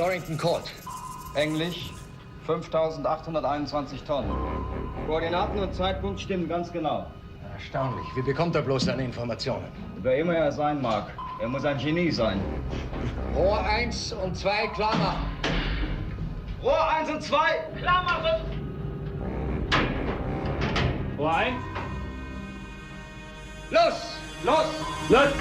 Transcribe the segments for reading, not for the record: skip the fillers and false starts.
Dorrington Court. Englisch, 5.821 Tonnen. Koordinaten und Zeitpunkt stimmen ganz genau. Erstaunlich. Wie bekommt er bloß seine Informationen? Wer immer er sein mag. Er muss ein Genie sein. Rohr 1 und 2, Klammer. Rohr 1 und 2, Klammer. Rohr 1. Los! Los! Los!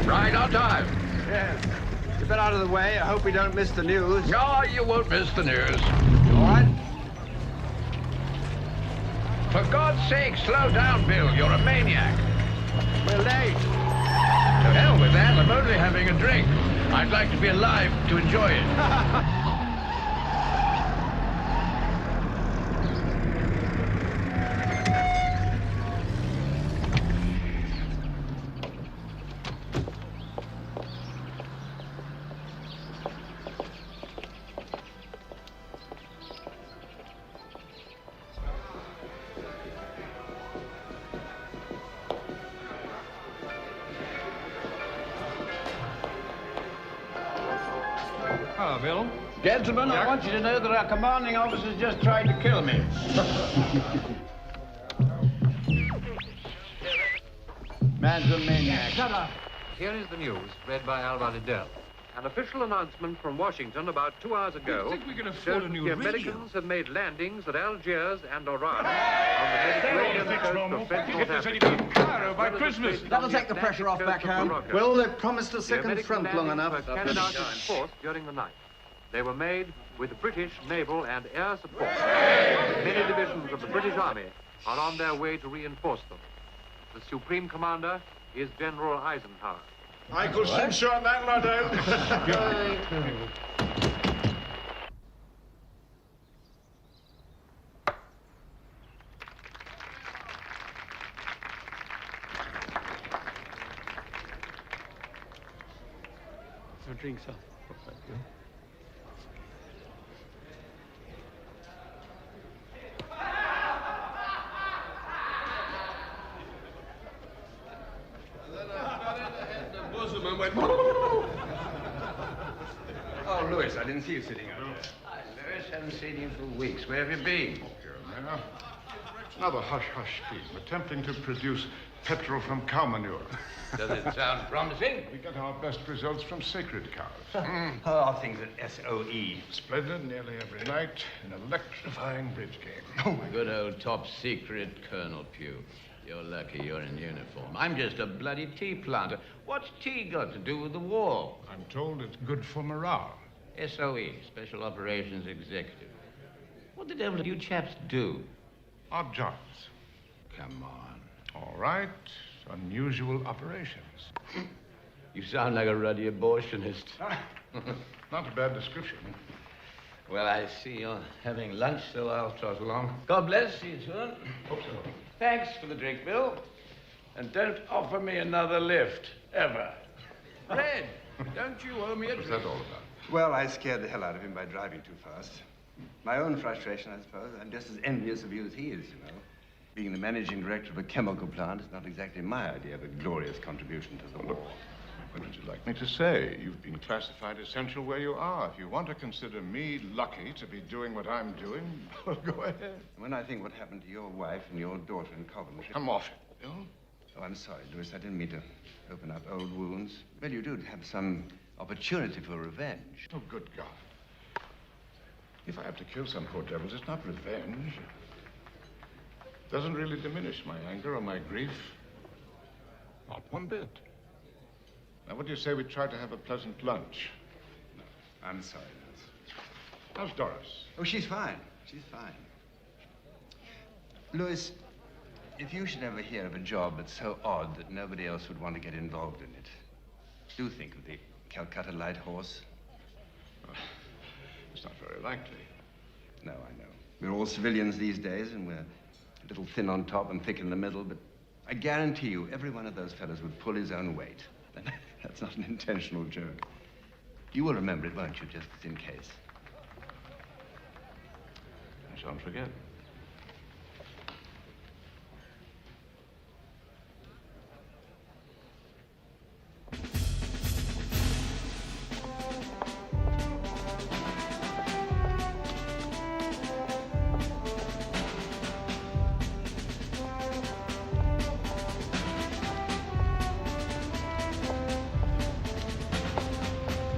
Right on time. Yes. Get out of the way. I hope we don't miss the news. No, you won't miss the news. All right? For God's sake, slow down, Bill. You're a maniac. We're late. To hell with that. I'm only having a drink. I'd like to be alive to enjoy it. Hello, Bill. Gentlemen, I want you to know that our commanding officer's just tried to kill me. Man's a maniac. Shut up. Here is the news, read by Alva Liddell. An official announcement from Washington about 2 hours ago shows that the Americans have made landings at Algiers and Oran on the Mediterranean coast of French North Africa. Cairo by Christmas. That'll take the pressure off back home. Well, they promised a The second American front long landings enough. were carried out in force during the night. They were made with British naval and air support. Many divisions of the British Army are on their way to reinforce them. The Supreme Commander is General Eisenhower. I could soon sort that lot out. No drink, sir. Thank you. Oh, Louis, I didn't see you sitting out there. Hi, Lewis. Haven't seen you for weeks. Where have you been? Now, another hush-hush scheme, attempting to produce petrol from cow manure. Does it sound promising? We get our best results from sacred cows. How are things at SOE? Splendid nearly every night, an electrifying bridge game. Good old top secret, Colonel Pugh. You're lucky you're in uniform. I'm just a bloody tea planter. What's tea got to do with the war? I'm told it's good for morale. SOE, Special Operations Executive. What the devil do you chaps do? Odd jobs. Come on. All right, unusual operations. You sound like a ruddy abortionist. Not a bad description. Well, I see you're having lunch, so I'll trot along. God bless you, soon. Hope so. Thanks for the drink, Bill. And don't offer me another lift, ever. Red, don't you owe me a What's drink? that all about? Well, I scared the hell out of him by driving too fast. My own frustration, I suppose. I'm just as envious of you as he is, you know. Being the managing director of a chemical plant is not exactly my idea of a glorious contribution to the war. What would you like me to say? You've been classified essential where you are. If you want to consider me lucky to be doing what I'm doing, well, go ahead. When I think what happened to your wife and your daughter in Coventry... Come off it, Bill. Oh, I'm sorry, Louis. I didn't mean to open up old wounds. Well, you do have some opportunity for revenge. Oh, good God. If I have to kill some poor devils, it's not revenge. Doesn't really diminish my anger or my grief. Not one bit. Now, what do you say we try to have a pleasant lunch? No, I'm sorry, Louis. How's Doris? Oh, she's fine. She's fine. Louis, if you should ever hear of a job that's so odd that nobody else would want to get involved in it, do think of the Calcutta Light Horse. It's not very likely. No, I know. We're all civilians these days, and we're a little thin on top and thick in the middle, but I guarantee you every one of those fellows would pull his own weight. That's not an intentional joke. You will remember it, won't you, just in case? I shan't forget.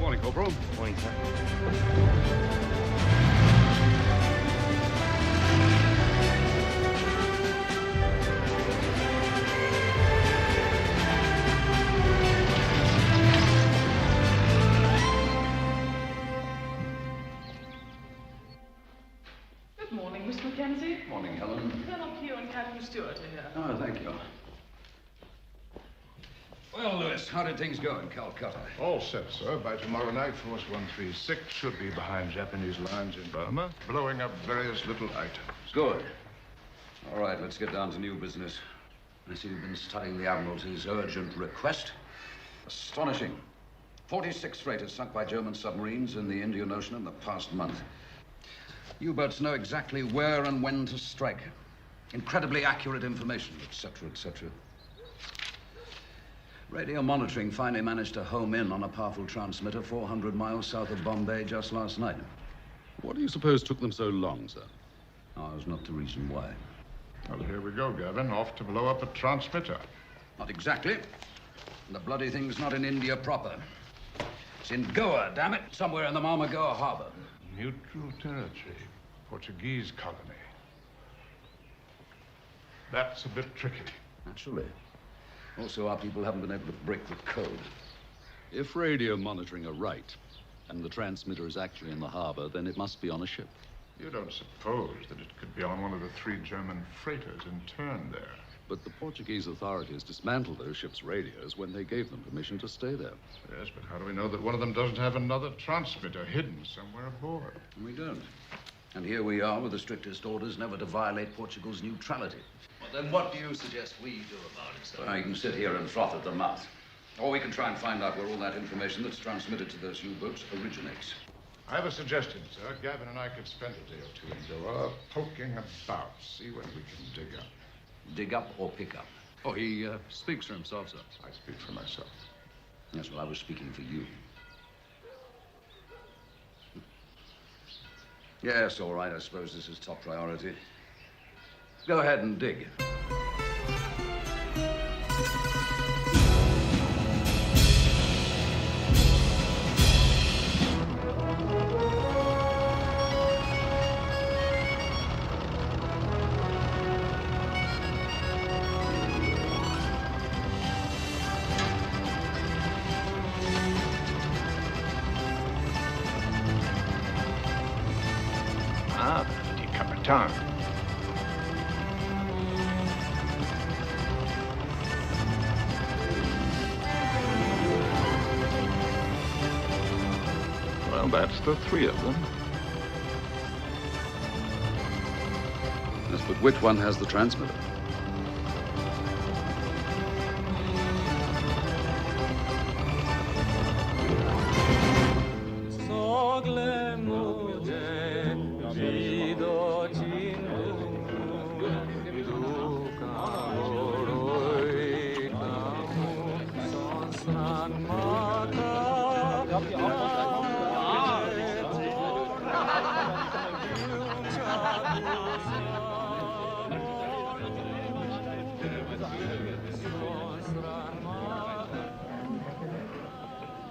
Morning, Corporal. Morning, sir. Good morning, Miss Mackenzie. Morning, Helen. Colonel Pugh and Captain Stewart are here. Oh, thank you. Well, Lewis, how did things go in Calcutta? All set, sir. By tomorrow night, Force 136 should be behind Japanese lines in Burma, blowing up various little items. Good. All right, let's get down to new business. I see you've been studying the Admiralty's urgent request. Astonishing. 46 freighters sunk by German submarines in the Indian Ocean in the past month. U-boats know exactly where and when to strike. Incredibly accurate information, etc., etc. Radio monitoring finally managed to home in on a powerful transmitter 400 miles south of Bombay just last night. What do you suppose took them so long, sir? Ours not the reason why. Well, here we go, Gavin. Off to blow up a transmitter. Not exactly. The bloody thing's not in India proper. It's in Goa, damn it. Somewhere in the Marmagoa harbor. Neutral territory. Portuguese colony. That's a bit tricky. Naturally. Also, our people haven't been able to break the code. If radio monitoring are right, and the transmitter is actually in the harbor, then it must be on a ship. You don't suppose that it could be on one of the 3 German freighters in turn there? But the Portuguese authorities dismantled those ships' radios when they gave them permission to stay there. Yes, but how do we know that one of them doesn't have another transmitter hidden somewhere aboard? We don't. And here we are with the strictest orders never to violate Portugal's neutrality. Well, then what do you suggest we do about it, sir? Well, you can sit here and froth at the mouth. Or we can try and find out where all that information that's transmitted to those U-boats originates. I have a suggestion, sir. Gavin and I could spend a day or two in Goa poking about, see what we can dig up. Dig up or pick up? Oh, he speaks for himself, sir. I speak for myself. Yes, well, I was speaking for you. Yes, all right, I suppose this is top priority. Go ahead and dig. Ah, petit Capitan. Well, that's the 3 of them. Yes, but which one has the transmitter?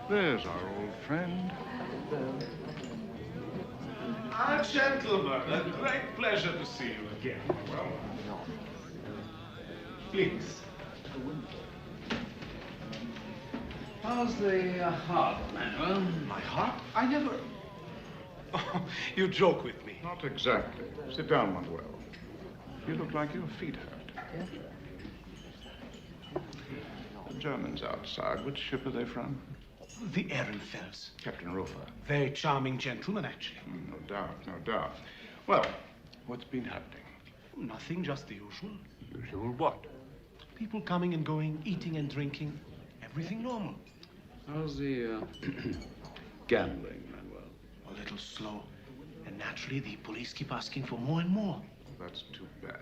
There's our old friend. Ah, gentlemen, a great pleasure to see you again. Well, please. How's the harbor, Manuel? My heart? I never... Oh, you joke with me. Not exactly. Sit down, Manuel. You look like your feet hurt. The Germans outside. Which ship are they from? The Ehrenfels. Captain Rofer. Very charming gentleman, actually. No doubt, no doubt. Well, what's been happening? Nothing, just the usual. Usual what? People coming and going, eating and drinking. Everything normal. How's the gambling, Manuel? A little slow. And naturally, the police keep asking for more and more. That's too bad.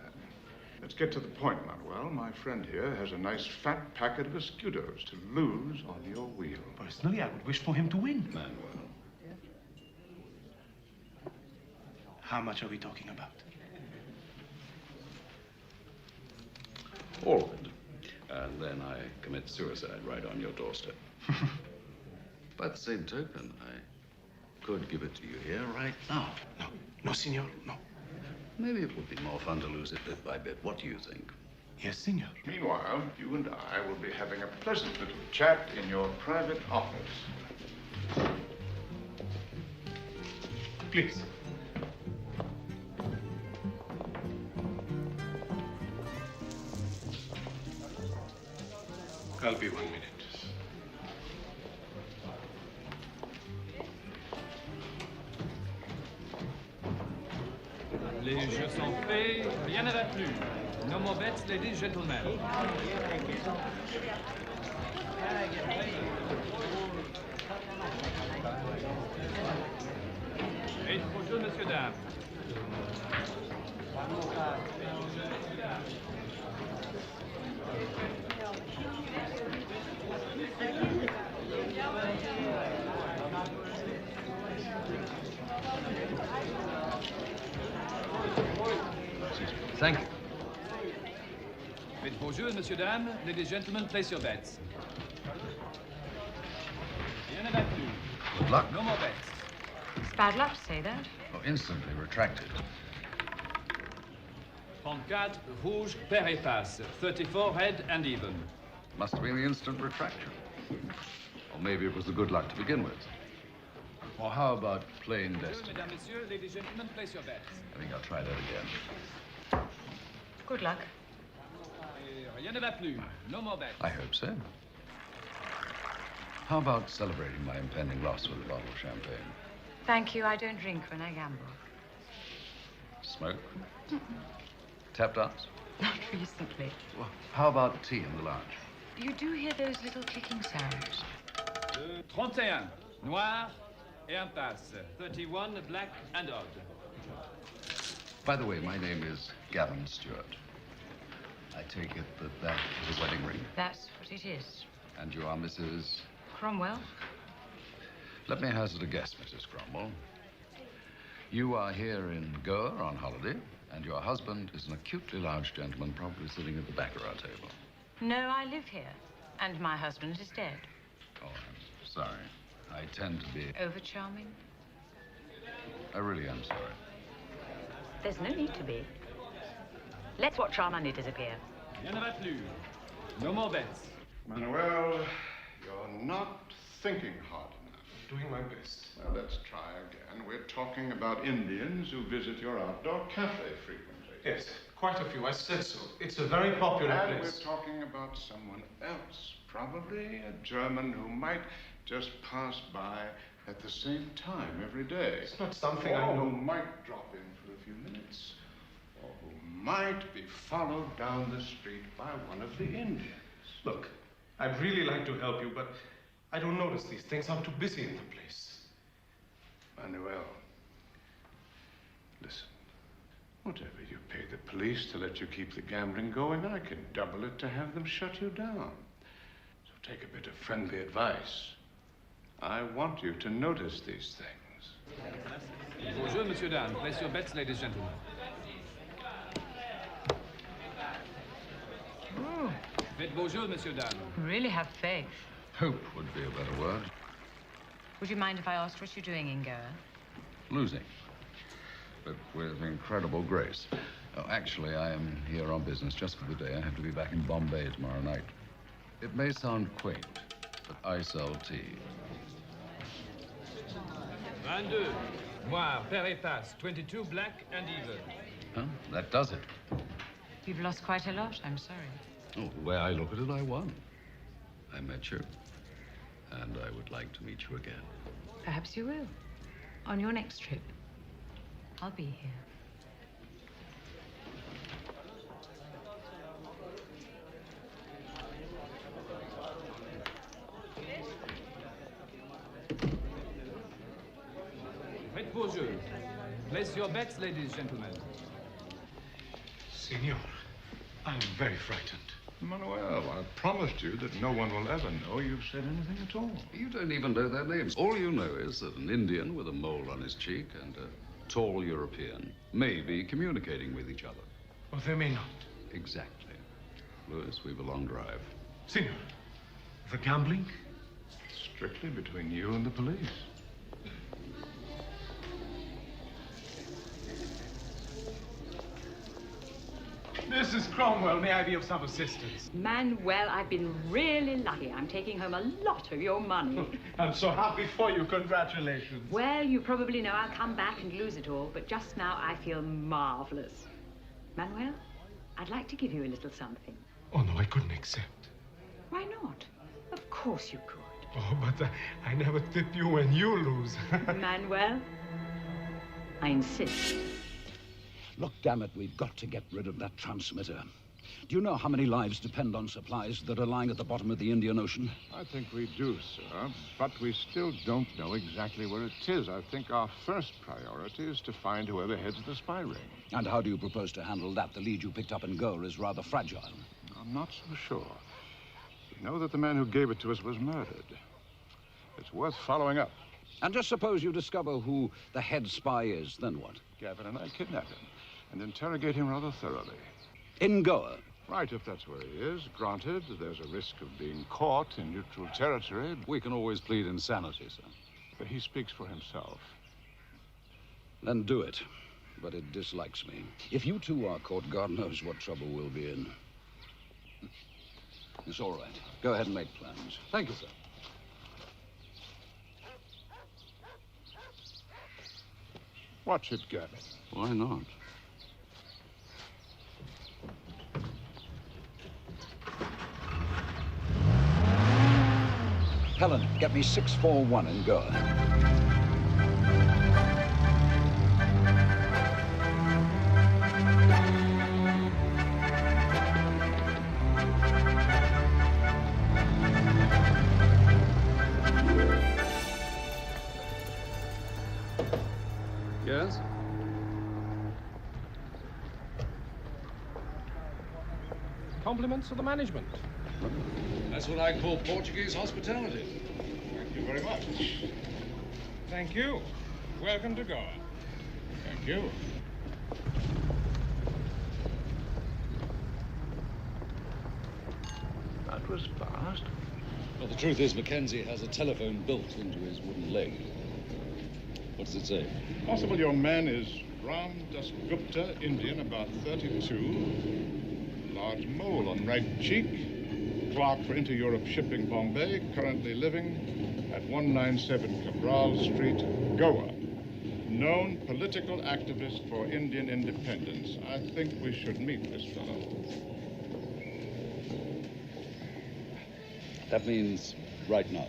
Let's get to the point, Manuel. My friend here has a nice fat packet of escudos to lose on your wheel. Personally, I would wish for him to win. Manuel. How much are we talking about? All of it. And then I commit suicide right on your doorstep. By the same token, I could give it to you here right now. No. No, senor, no. Maybe it would be more fun to lose it bit by bit. What do you think? Yes, senor. Meanwhile, you and I will be having a pleasant little chat in your private office. Please. I'll be 1 minute. Les jeux sont faits, rien ne va plus. No more bets, ladies, gentlemen. Et bonjour, monsieur, dames. Thank you. Faites vos jeux, monsieur, dames. Ladies, gentlemen, place your bets. Rien ne va plus. Good luck. No more bets. It's bad luck to say that. Oh, instantly retracted. 34, rouge, pair et passe. 34, red and even. Must have been the instant retraction. Or maybe it was the good luck to begin with. Or how about plain destiny? Mesdames, messieurs, ladies, gentlemen, place your bets. I think I'll try that again. Good luck. Rien ne va plus. No more bets. I hope so. How about celebrating my impending loss with a bottle of champagne? Thank you. I don't drink when I gamble. Smoke? Tap dance? Not recently. Well, how about tea in the lounge? You do hear those little clicking sounds. 31, noir et impasse. 31, black and odd. By the way, my name is Gavin Stewart. I take it that that is a wedding ring. That's what it is. And you are Mrs. Cromwell? Let me hazard a guess, Mrs. Cromwell. You are here in Goa on holiday, and your husband is an acutely large gentleman, probably sitting at the back of our table. No, I live here. And my husband is dead. Oh, I'm sorry. I tend to be... Over-charming? I really am sorry. There's no need to be. Let's watch our money disappear. Rien ne va plus. No more bets. Manuel, you're not thinking hard enough. Doing my best. Well, let's try again. We're talking about Indians who visit your outdoor cafe frequently. Yes, quite a few. I said so. It's a very popular And place. we're talking about someone else. Probably a German who might just pass by at the same time every day. It's not something or I know. who might drop in for a few minutes. Or who might be followed down the street by one of the Indians. Look, I'd really like to help you, but I don't notice these things. I'm too busy in the place. Manuel, listen. Whatever you pay the police to let you keep the gambling going, I can double it to have them shut you down. So take a bit of friendly advice. I want you to notice these things. Bonjour, monsieur, dames. Place your bets, ladies, gentlemen. Oh, Faites vos jeux, monsieur, dames. really have faith. Hope would be a better word. Would you mind if I asked what you're doing in Goa? Losing. But with incredible grace. Oh, actually, I am here on business just for the day. I have to be back in Bombay tomorrow night. It may sound quaint, but I sell tea. 22, noir, pair et passe. 22, black and even. Huh? That does it. You've lost quite a lot, I'm sorry. Oh, the way I look at it, I won. I met you. And I would like to meet you again. Perhaps you will. On your next trip. I'll be here. Faites vos jeux. Place your bets, ladies and gentlemen. Signor, I'm very frightened. Manuel, I've promised you that no one will ever know you've said anything at all. You don't even know their names. All you know is that an Indian with a mole on his cheek and a tall European may be communicating with each other. Oh, they may not. Exactly. Louis, we've a long drive. Signor, the gambling? Strictly between you and the police. Mrs. Cromwell, may I be of some assistance? Manuel, I've been really lucky. I'm taking home a lot of your money. I'm so happy for you. Congratulations. Well, you probably know I'll come back and lose it all, but just now I feel marvelous. Manuel, I'd like to give you a little something. Oh, no, I couldn't accept. Why not? Of course you could. Oh, but I never tip you when you lose. Manuel, I insist. Look, damn it, we've got to get rid of that transmitter. Do you know how many lives depend on supplies that are lying at the bottom of the Indian Ocean? I think we do, sir, but we still don't know exactly where it is. I think our first priority is to find whoever heads the spy ring. And how do you propose to handle that? The lead you picked up in Goa is rather fragile. I'm not so sure. We know that the man who gave it to us was murdered. It's worth following up. And just suppose you discover who the head spy is, then what? Gavin and I kidnap him and interrogate him rather thoroughly. In Goa? Right, if that's where he is. Granted, there's a risk of being caught in neutral territory. We can always plead insanity, sir. But he speaks for himself. Then do it. But it dislikes me. If you two are caught, God knows what trouble we'll be in. It's all right. Go ahead and make plans. Thank you, sir. Watch it, Gavin. Why not? Helen, get me 641 in Goa. Yes? Compliments to the management. That's what I call Portuguese hospitality. Thank you very much. Thank you. Welcome to Goa. Thank you. That was fast. Well, the truth is, Mackenzie has a telephone built into his wooden leg. What does it say? Possible your man is Ram Dasgupta, Indian, about 32. Large mole on right cheek. Clerk for Inter-Europe Shipping, Bombay. Currently living at 197 Cabral Street, Goa. Known political activist for Indian independence. I think we should meet this fellow. That means right now.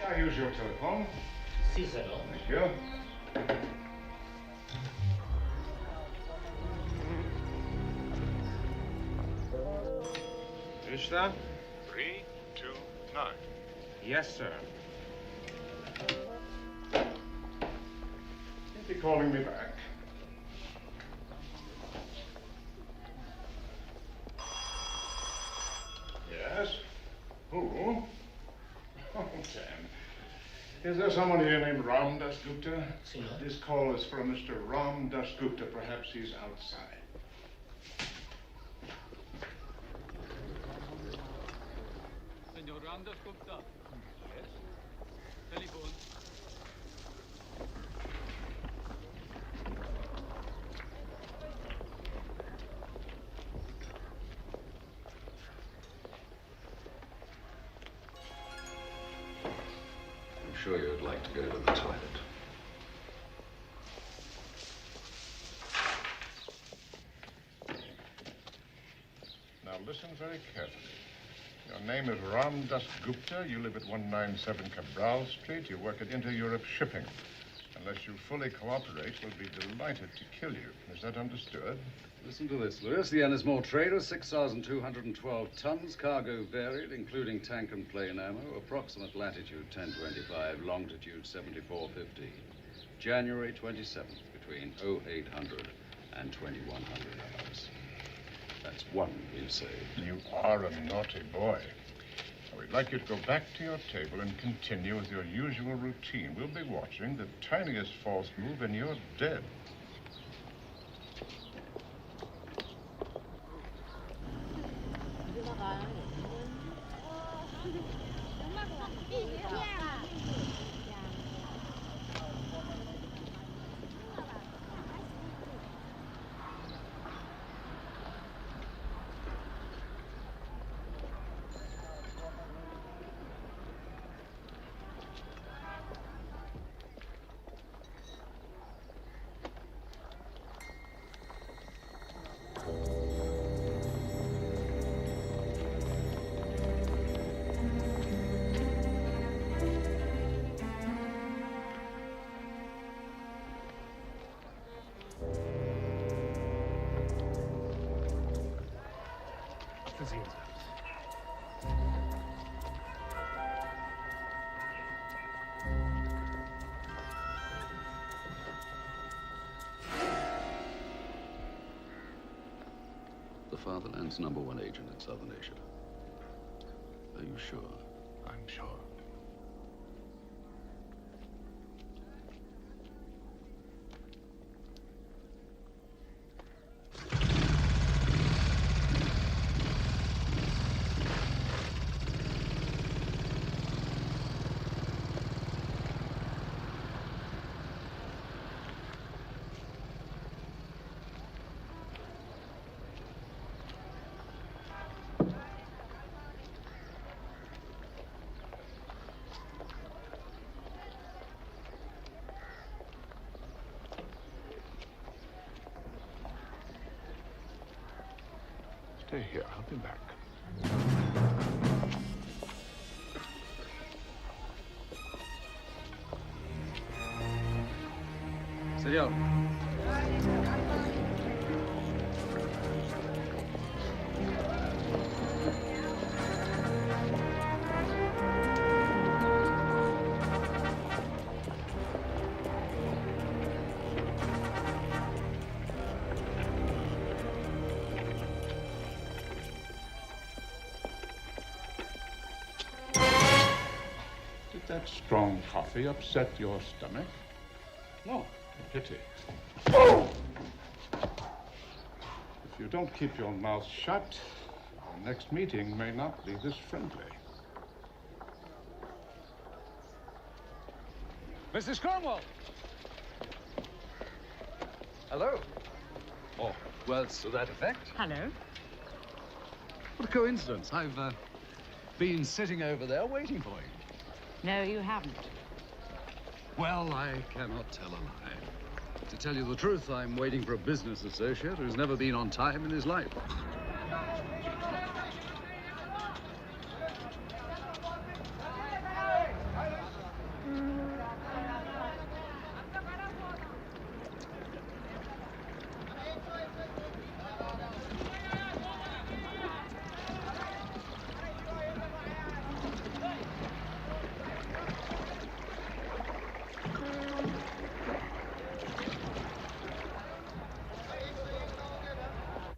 I use your telephone? Si, sir. Thank you. Krishna? 329. Yes, sir. calling me back. Yes? Who? Oh, Dan. Is there someone here named Ram Dasgupta? This call is for Mr. Ram Dasgupta. Perhaps he's outside. Senor Ram Dasgupta. Yes? Telephone. I'm sure you'd like to go to the toilet. Now listen very carefully. Your name is Ram Dasgupta. You live at 197 Cabral Street. You work at Inter-Europe Shipping. Unless you fully cooperate, we'll be delighted to kill you. Is that understood? Listen to this, Lewis. The Ennismore trader, 6,212 tons, cargo varied, including tank and plane ammo, approximate latitude 1025, longitude 7450. January 27th, between 0800 and 2100 hours. That's one we've saved. You are a naughty boy. We'd like you to go back to your table and continue with your usual routine. We'll be watching. The tiniest false move and you're dead. The Fatherland's #1 agent in Southern Asia. Are you sure? I'm sure. Stay here. I'll be back. Senor. Did that strong coffee upset your stomach? No. Pity. If you don't keep your mouth shut, our next meeting may not be this friendly. Mrs. Cromwell! Hello. Oh, words to that effect. Hello. What a coincidence. I've been sitting over there waiting for you. No, you haven't. Well, I cannot tell a lie. To tell you the truth, I'm waiting for a business associate who's never been on time in his life.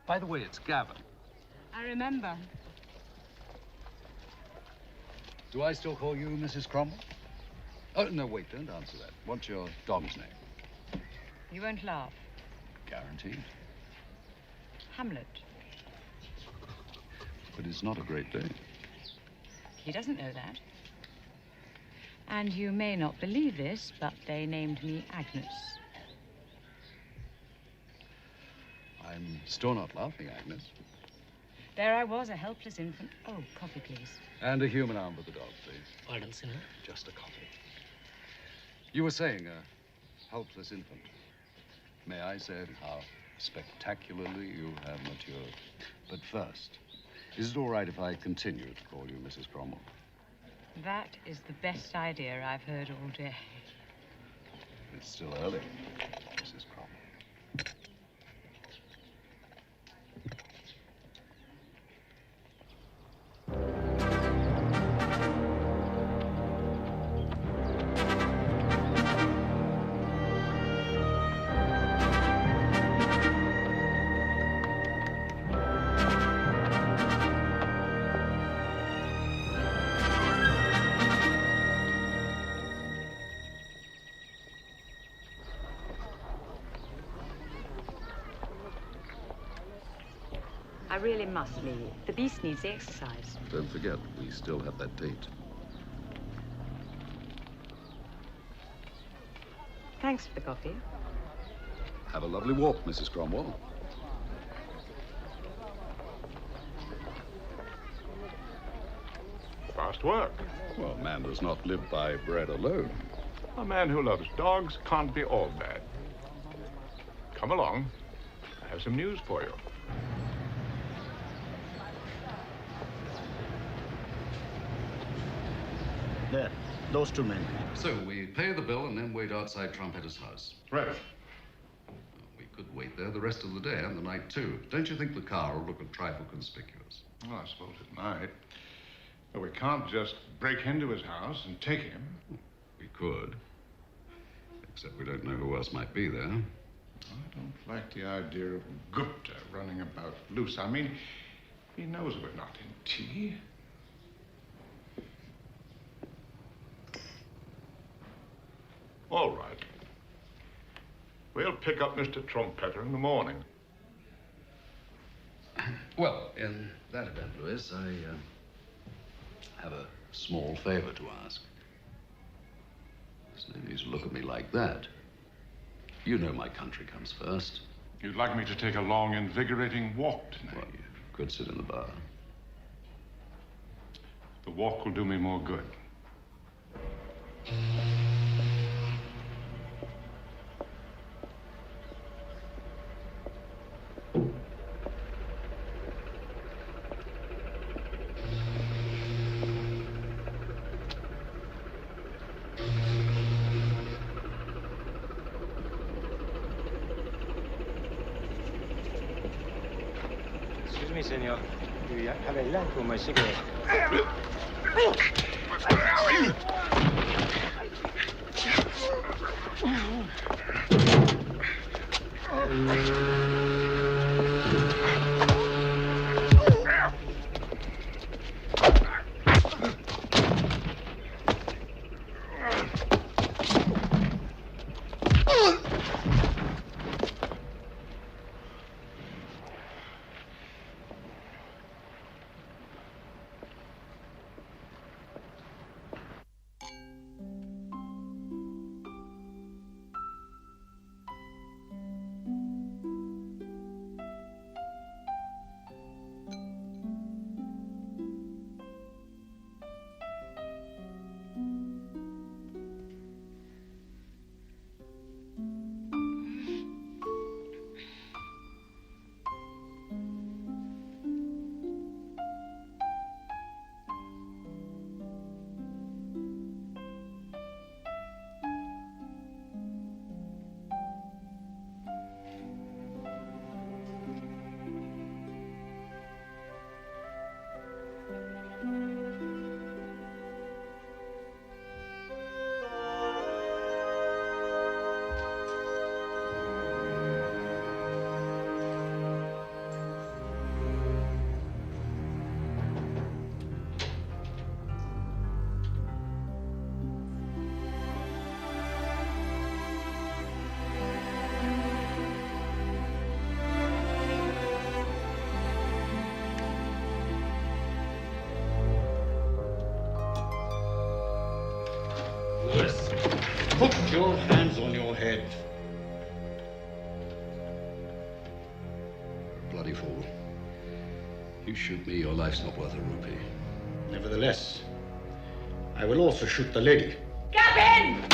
By the way, it's Gavin. I remember. Do I still call you Mrs. Cromwell? Oh, no, wait, don't answer that. What's your dog's name? You won't laugh. Guaranteed. Hamlet. But it's not a great day. He doesn't know that. And you may not believe this, but they named me Agnes. I'm still not laughing, Agnes. There I was, a helpless infant. Oh, coffee, please. And a human arm for the dog, please. Pardon, sir. Just a coffee. You were saying a helpless infant. May I say how spectacularly you have matured? But first, is it all right if I continue to call you Mrs. Cromwell? That is the best idea I've heard all day. It's still early, Mrs. Cromwell. I really must leave. The beast needs the exercise. Don't forget, we still have that date. Thanks for the coffee. Have a lovely walk, Mrs. Cromwell. Fast work. Well, man does not live by bread alone. A man who loves dogs can't be all bad. Come along. I have some news for you. There, those two men. So we pay the bill and then wait outside Trumpetter's house. Right. We could wait there the rest of the day and the night, too. Don't you think the car will look a trifle conspicuous? Well, I suppose it might. But we can't just break into his house and take him. We could. Except we don't know who else might be there. I don't like the idea of Gupta running about loose. I mean, he knows we're not in tea. All right. We'll pick up Mr. Trumpeter in the morning. Well, in that event, Louis, I have a small favor to ask. There's no need to look at me like that. You know my country comes first. You'd like me to take a long, invigorating walk tonight? Well, you could sit in the bar. The walk will do me more good. Excuse me, senor. Do you have a light for my cigarette? Put your hands on your head. Bloody fool. You shoot me, your life's not worth a rupee. Nevertheless, I will also shoot the lady. Gavin!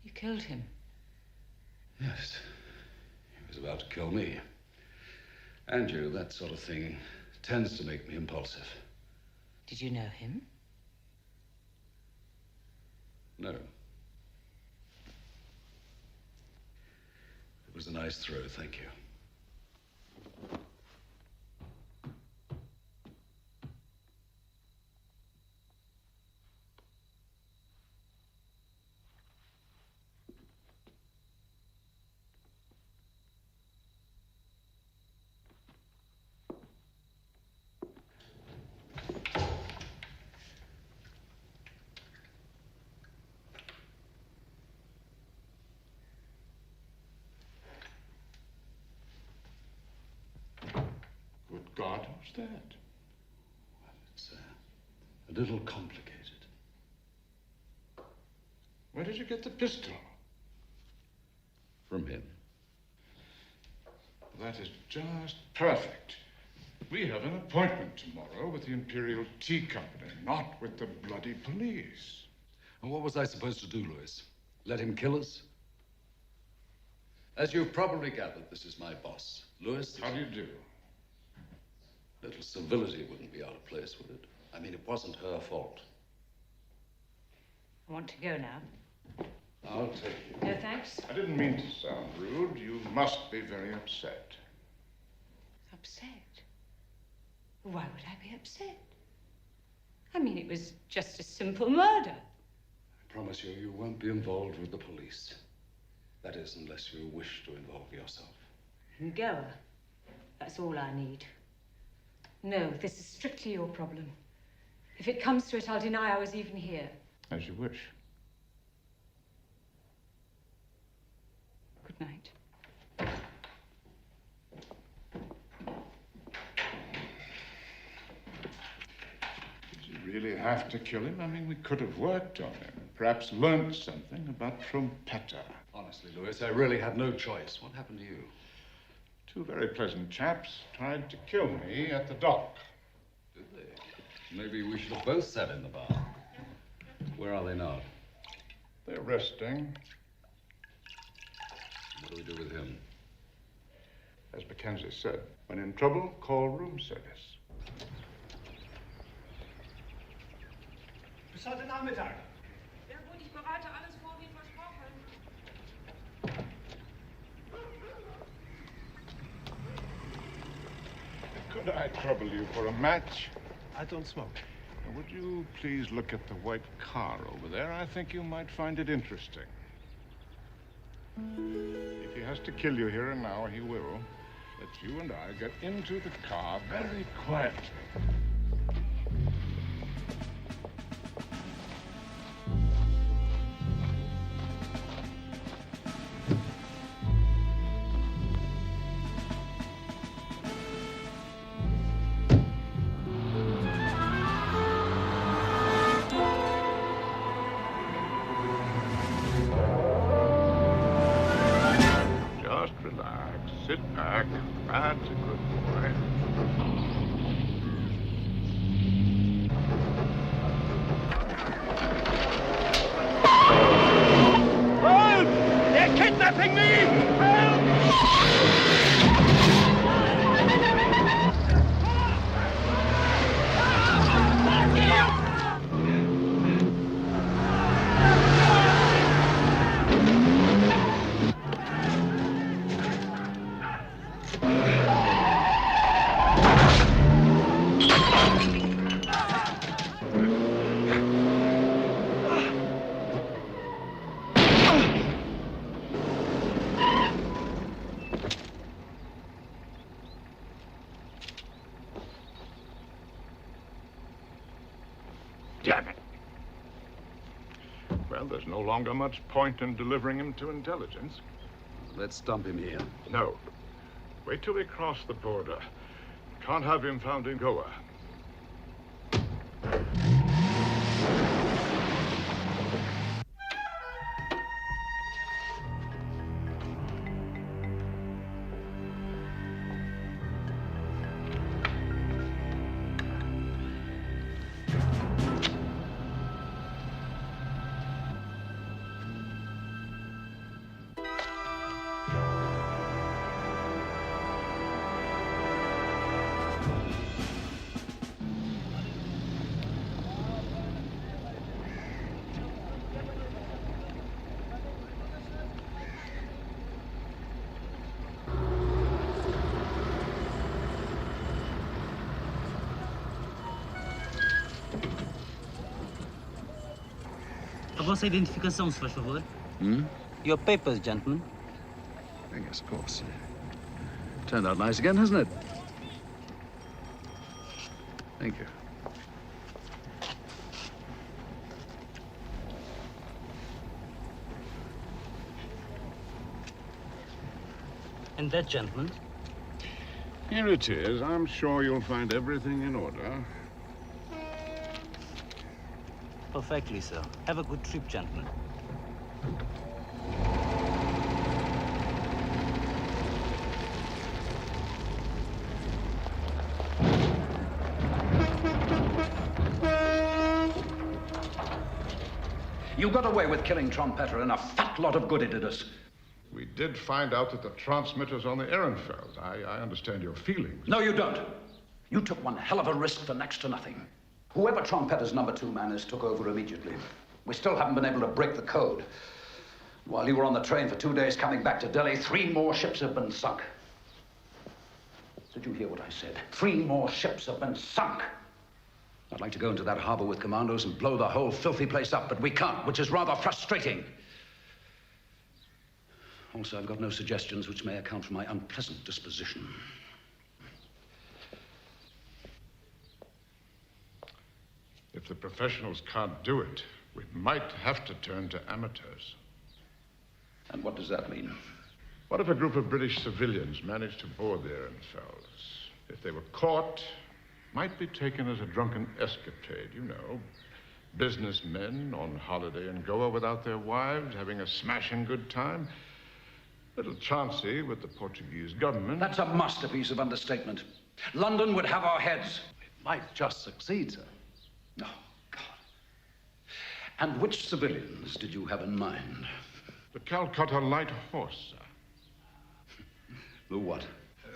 You killed him. Yes. He was about to kill me. And you, that sort of thing tends to make me impulsive. Did you know him? No. It was a nice throw, thank you. God, who's that? It's a little complicated. Where did you get the pistol? From him. That is just perfect. We have an appointment tomorrow with the Imperial Tea Company, not with the bloody police. And what was I supposed to do, Louis? Let him kill us? As you've probably gathered, this is my boss. Louis. How do you do? A little civility wouldn't be out of place, would it? I mean, it wasn't her fault. I want to go now. I'll take you. No, thanks. I didn't mean to sound rude. You must be very upset. Upset? Why would I be upset? I mean, it was just a simple murder. I promise you, you won't be involved with the police. That is, unless you wish to involve yourself. Go. That's all I need. No, this is strictly your problem. If it comes to it, I'll deny I was even here. As you wish. Good night. Did you really have to kill him? I mean, we could have worked on him. Perhaps learned something about Trompetta. Honestly, Louis, I really had no choice. What happened to you? Two very pleasant chaps tried to kill me at the dock. Did they? Maybe we should have both sat in the bar. Where are they now? They're resting. What do we do with him? As Mackenzie said, when in trouble, call room service. Bis heute Nachmittag. Ja gut, ich bereite alles vor wie versprochen. Could I trouble you for a match? I don't smoke. Would you please look at the white car over there? I think you might find it interesting. If he has to kill you here and now, he will. Let you and I get into the car very quietly. Just relax. Sit back. That's a good boy. Help! They're kidnapping me! Help! Well, there's no longer much point in delivering him to intelligence. Let's dump him here. No. Wait till we cross the border. Can't have him found in Goa. A vossa identificação, se faz favor. Your papers, gentlemen. Yes, of course. Turned out nice again, hasn't it? Thank you. And that gentleman? Here it is. I'm sure you'll find everything in order. Perfectly, sir. Have a good trip, gentlemen. You got away with killing Trompeter, and a fat lot of good it did us. We did find out that the transmitter's on the Ehrenfeld. I understand your feelings. No, you don't. You took one hell of a risk for next to nothing. Whoever Trompeter's #2 man is took over immediately. We still haven't been able to break the code. While you were on the train for 2 days coming back to Delhi, 3 more ships have been sunk. Did you hear what I said? 3 more ships have been sunk. I'd like to go into that harbor with commandos and blow the whole filthy place up, but we can't, which is rather frustrating. Also, I've got no suggestions which may account for my unpleasant disposition. If the professionals can't do it, we might have to turn to amateurs. And what does that mean? What if a group of British civilians managed to board the Ehrenfelds? If they were caught, might be taken as a drunken escapade, you know. Businessmen on holiday in Goa without their wives, having a smashing good time. Little chancy with the Portuguese government. That's a masterpiece of understatement. London would have our heads. It might just succeed, sir. No, God. And which civilians did you have in mind? The Calcutta Light Horse, sir. The what?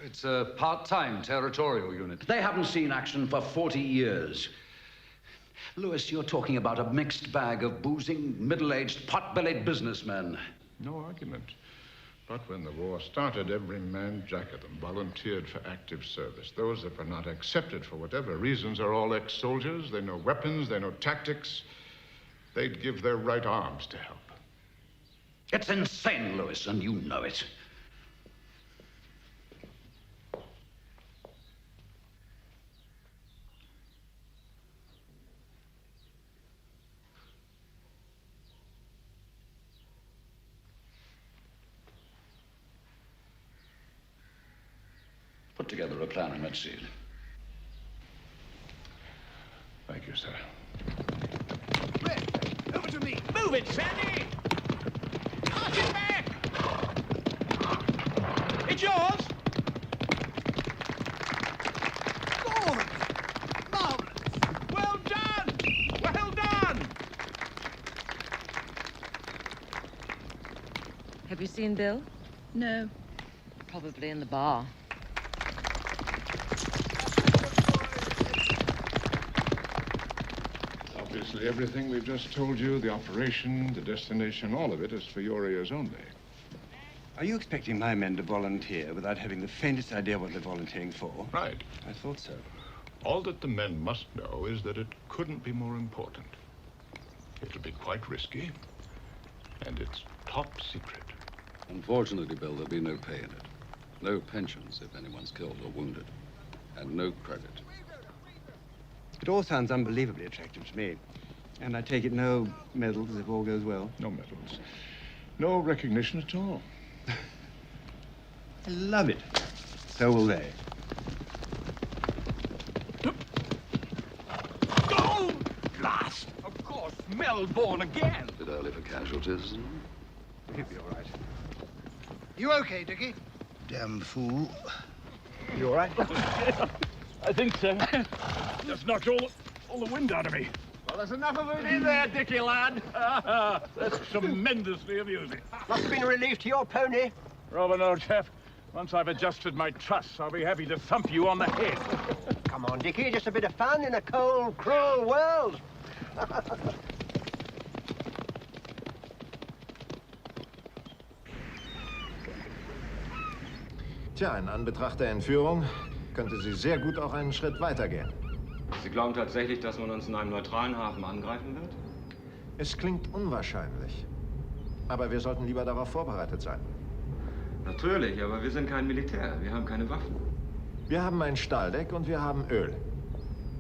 It's a part-time territorial unit. They haven't seen action for 40 years. Lewis, you're talking about a mixed bag of boozing, middle-aged, pot-bellied businessmen. No argument. But when the war started, every man jack of them volunteered for active service. Those that were not accepted for whatever reasons are all ex-soldiers. They know weapons, they know tactics. They'd give their right arms to help. It's insane, Lewis, and you know it. Put together a plan and let's see it. Thank you, sir. Rick, over to me. Move it, Sandy! Pass it back! It's yours! Good! Marvelous! Well done! Well done! Have you seen Bill? No. Probably in the bar. Obviously, everything we've just told you, the operation, the destination, all of it is for your ears only. Are you expecting my men to volunteer without having the faintest idea what they're volunteering for? Right. I thought so. All that the men must know is that it couldn't be more important. It'll be quite risky, and it's top secret. Unfortunately, Bill, there'll be no pay in it. No pensions if anyone's killed or wounded. And no credit. It all sounds unbelievably attractive to me. And I take it no medals if all goes well? No medals. No recognition at all. I love it. So will they. Oh, blast! Of course, Melbourne again. A bit early for casualties. He'll be all right. You okay, Dickie? Damn fool. You all right? I think so. Just knocked all the wind out of me. Well, there's enough of it in there, Dickie, lad. That's tremendously amusing. Must have been a relief to your pony. Robin, old chap, once I've adjusted my truss, I'll be happy to thump you on the head. Come on, Dickie, just a bit of fun in a cold, cruel world. Tja, in Anbetracht der Entführung könnte sie sehr gut auch einen Schritt weitergehen. Sie glauben tatsächlich, dass man uns in einem neutralen Hafen angreifen wird? Es klingt unwahrscheinlich. Aber wir sollten lieber darauf vorbereitet sein. Natürlich, aber wir sind kein Militär. Wir haben keine Waffen. Wir haben ein Stahldeck und wir haben Öl.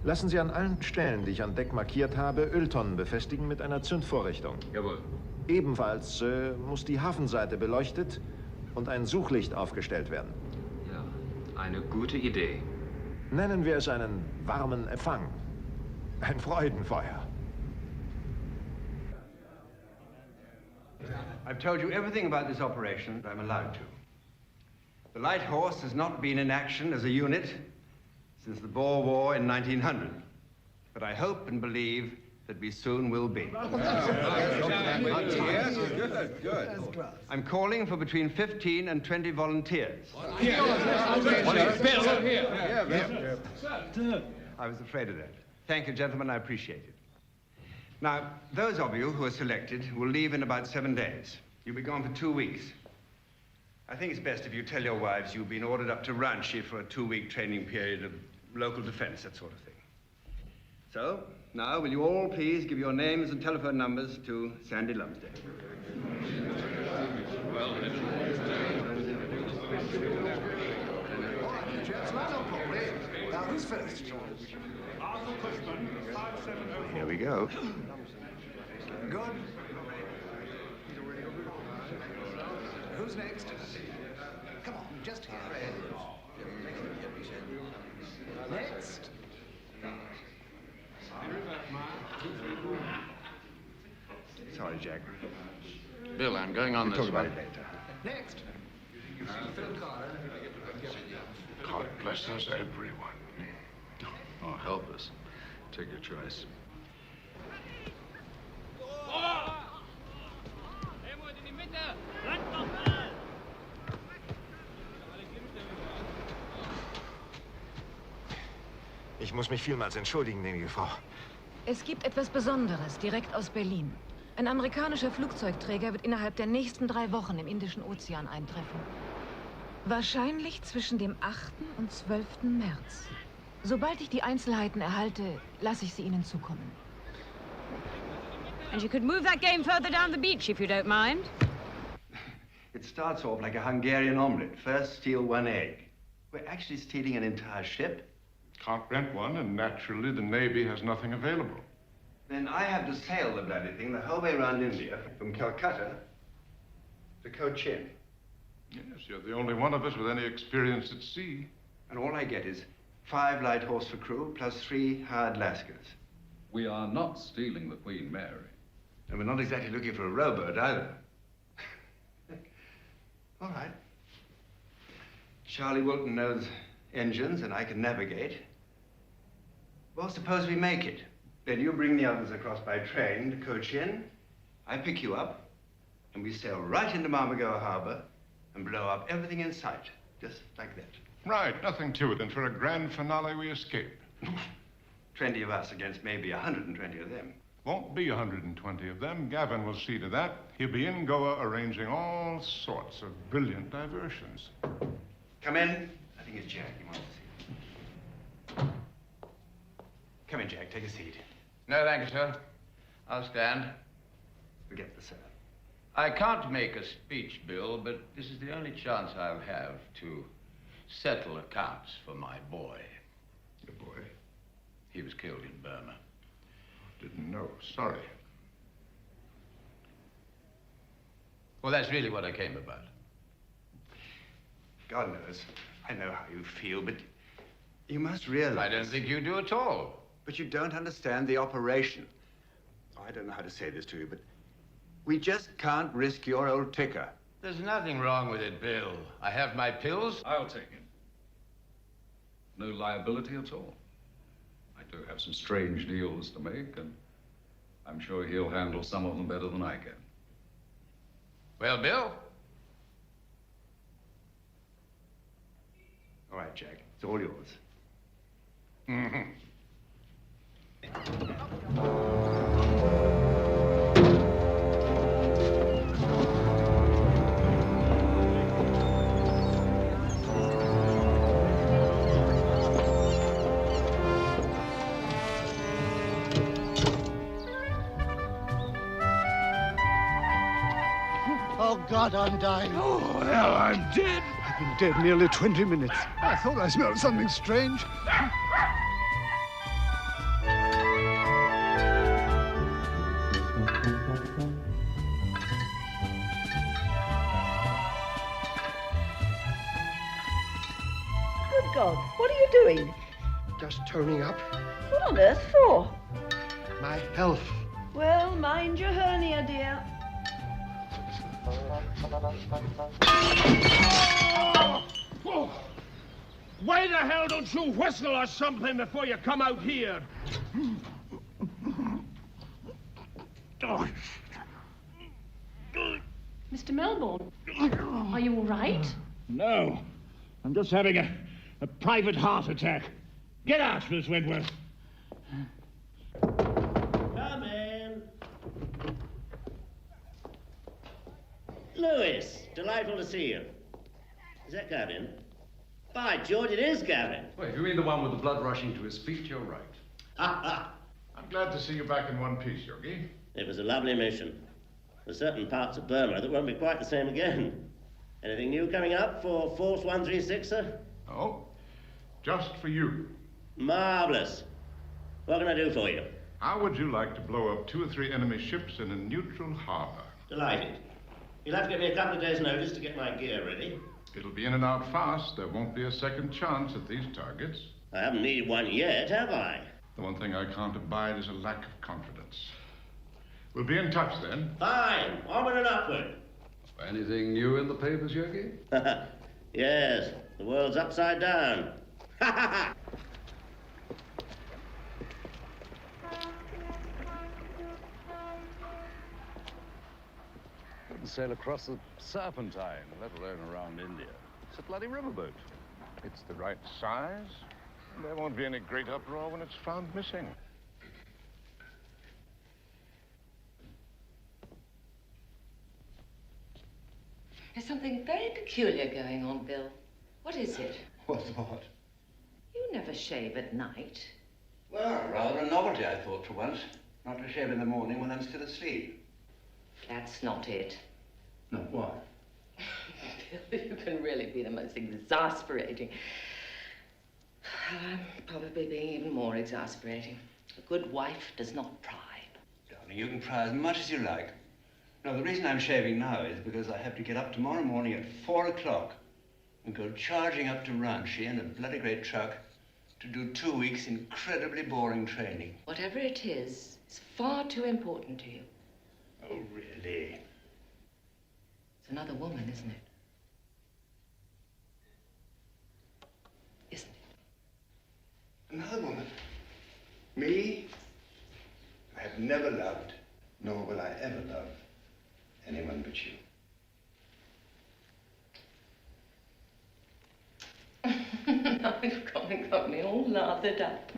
Lassen Sie an allen Stellen, die ich an Deck markiert habe, Öltonnen befestigen mit einer Zündvorrichtung. Jawohl. Ebenfalls muss die Hafenseite beleuchtet und ein Suchlicht aufgestellt werden. Ja, eine gute Idee. Nennen wir es einen warmen Empfang. Ein Freudenfeuer. I've told you everything about this operation that I'm allowed to. The Light Horse has not been in action as a unit since the Boer War in 1900. But I hope and believe that we soon will be. I'm calling for between 15 and 20 volunteers. I was afraid of that. Thank you, gentlemen. I appreciate it. Now, those of you who are selected will leave in about 7 days. You'll be gone for 2 weeks. I think it's best if you tell your wives you've been ordered up to Ranchi for a 2-week training period of local defense, that sort of thing. So, now, will you all please give your names and telephone numbers to Sandy Lumsden? Now, who's first? Here we go. Good. Who's next? Come on, just here. Next. Sorry, Jack. Bill, I'm going on We'll this talk about one. it later. Next. Phil Carter. God bless us, everyone. Oh, help us. Take your choice. Ich muss mich vielmals entschuldigen, gnädige Frau. Es gibt etwas Besonderes, direkt aus Berlin. Ein amerikanischer Flugzeugträger wird innerhalb der nächsten 3 Wochen im Indischen Ozean eintreffen. Wahrscheinlich zwischen dem 8. und 12. März. Sobald ich die Einzelheiten erhalte, lasse ich sie Ihnen zukommen. And you could move that game further down the beach if you don't mind. It starts off like a Hungarian omelet. First, steal 1 egg. We're actually stealing an entire ship. Can't rent one, and naturally the Navy has nothing available. Then I have to sail the bloody thing the whole way around India, from Calcutta to Cochin. Yes, you're the only one of us with any experience at sea. And all I get is 5 light horse for crew, plus 3 hired lascars. We are not stealing the Queen Mary. And we're not exactly looking for a rowboat either. All right. Charlie Wilton knows engines and I can navigate. Well, suppose we make it. Then you bring the others across by train to Cochin. I pick you up, and we sail right into Marmagoa Harbor and blow up everything in sight, just like that. Right, nothing to it. And for a grand finale, we escape. 20 of us against maybe 120 of them. Won't be 120 of them. Gavin will see to that. He'll be in Goa arranging all sorts of brilliant diversions. Come in. I think it's Jack. He wants to see you. Come in, Jack. Take a seat. No, thank you, sir. I'll stand. Forget the sir. I can't make a speech, Bill, but this is the only chance I'll have to settle accounts for my boy. Your boy? He was killed in Burma. Didn't know. Sorry. Well, that's really what I came about. God knows, I know how you feel, but you must realize... I don't think you do at all. But you don't understand the operation. Oh, I don't know how to say this to you, but we just can't risk your old ticker. There's nothing wrong with it, Bill. I have my pills. I'll take it. No liability at all. I do have some strange deals to make, and I'm sure he'll handle some of them better than I can. Well, Bill? All right, Jack. It's all yours. Mm-hmm. Oh, God, I'm dying. Oh, hell, I'm dead. I've been dead nearly 20 minutes. I thought I smelled something strange. Good God, what are you doing? Just toning up. What on earth for? My health. Well, mind your hernia, dear. Oh. Why the hell don't you whistle or something before you come out here? Oh. Mr. Melbourne, are you all right? No, I'm just having a private heart attack. Get out, Miss Wentworth. Come in. Lewis, delightful to see you. Is that Gavin? By George, it is Gavin. Well, if you mean the one with the blood rushing to his feet, you're right. I'm glad to see you back in one piece, Yogi. It was a lovely mission. There's certain parts of Burma that won't be quite the same again. Anything new coming up for Force 136, sir? Oh, just for you. Marvelous. What can I do for you? How would you like to blow up 2 or 3 enemy ships in a neutral harbor? Delighted. You'll have to give me a couple of days' notice to get my gear ready. It'll be in and out fast. There won't be a second chance at these targets. I haven't needed one yet, have I? The one thing I can't abide is a lack of confidence. We'll be in touch then. Fine. Onward and upward. Anything new in the papers, Yogi? Yes. The world's upside down. Couldn't sail across the Serpentine, let alone around India. It's a bloody riverboat. It's the right size, and there won't be any great uproar when it's found missing. There's something very peculiar going on, Bill. What is it? What's what? You never shave at night. Well, rather a novelty, I thought, for once. Not to shave in the morning when I'm still asleep. That's not it. No, what? Bill, you can really be the most exasperating. I'm probably being even more exasperating. A good wife does not pry. Darling, you can pry as much as you like. No, the reason I'm shaving now is because I have to get up tomorrow morning at 4 o'clock and go charging up to Ranchi in a bloody great truck to do 2 weeks incredibly boring training. Whatever it is, it's far too important to you. Oh, really? It's another woman, isn't it? Isn't it? Another woman? Me? I have never loved, nor will I ever love anyone but you. Now you've got me all lathered up.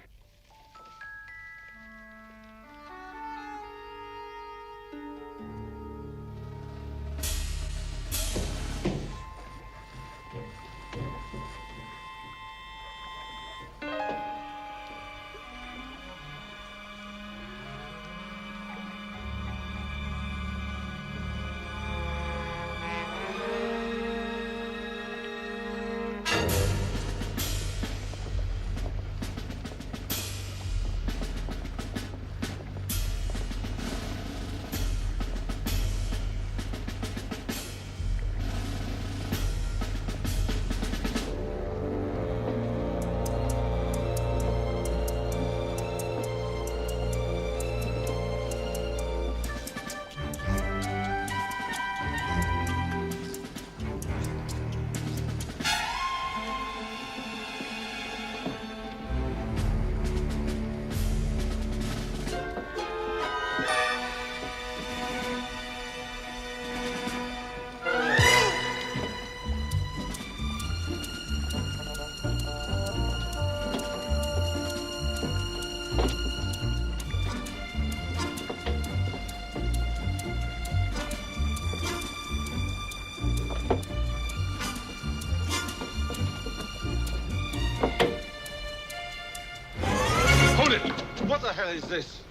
hell is this?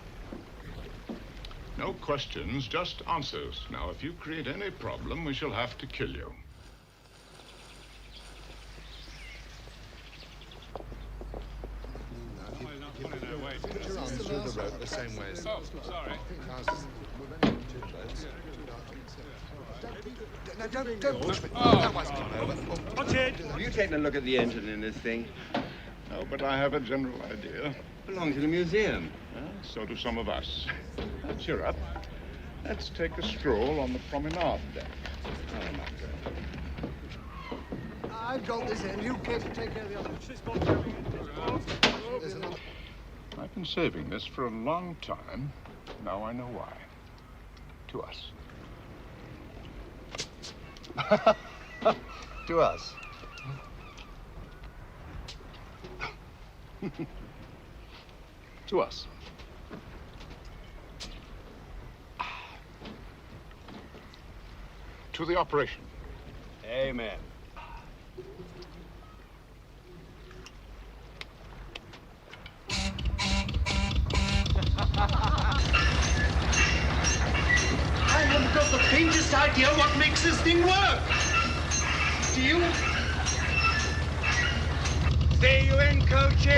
No questions, just answers. Now, if you create any problem, we shall have to kill you. Through the road the same way as... Oh, sorry. No, don't push me. Oh. That wasn't Watch it. Have you taken a look at the engine in this thing? No, but I have a general idea. Belongs to the museum. So do some of us. Now, cheer up. Let's take a stroll on the promenade deck. Oh, I'm not going. I've got this end. You Kate, take care of the other. There's another. I've been saving this for a long time. Now I know why. To us. To us. To us. To the operation. Amen. I haven't got the faintest idea what makes this thing work. Do you? See you in, coaches!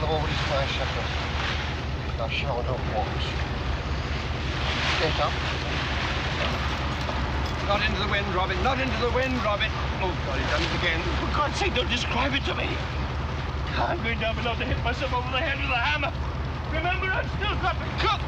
Lord is my shepherd. I shall not want. Get up. Not into the wind, Robin. Not into the wind, Robin. Oh, God, he's done it again. For God's sake, don't describe it to me. I'm going down below to hit myself over the head with a hammer. Remember, I've still got to cook.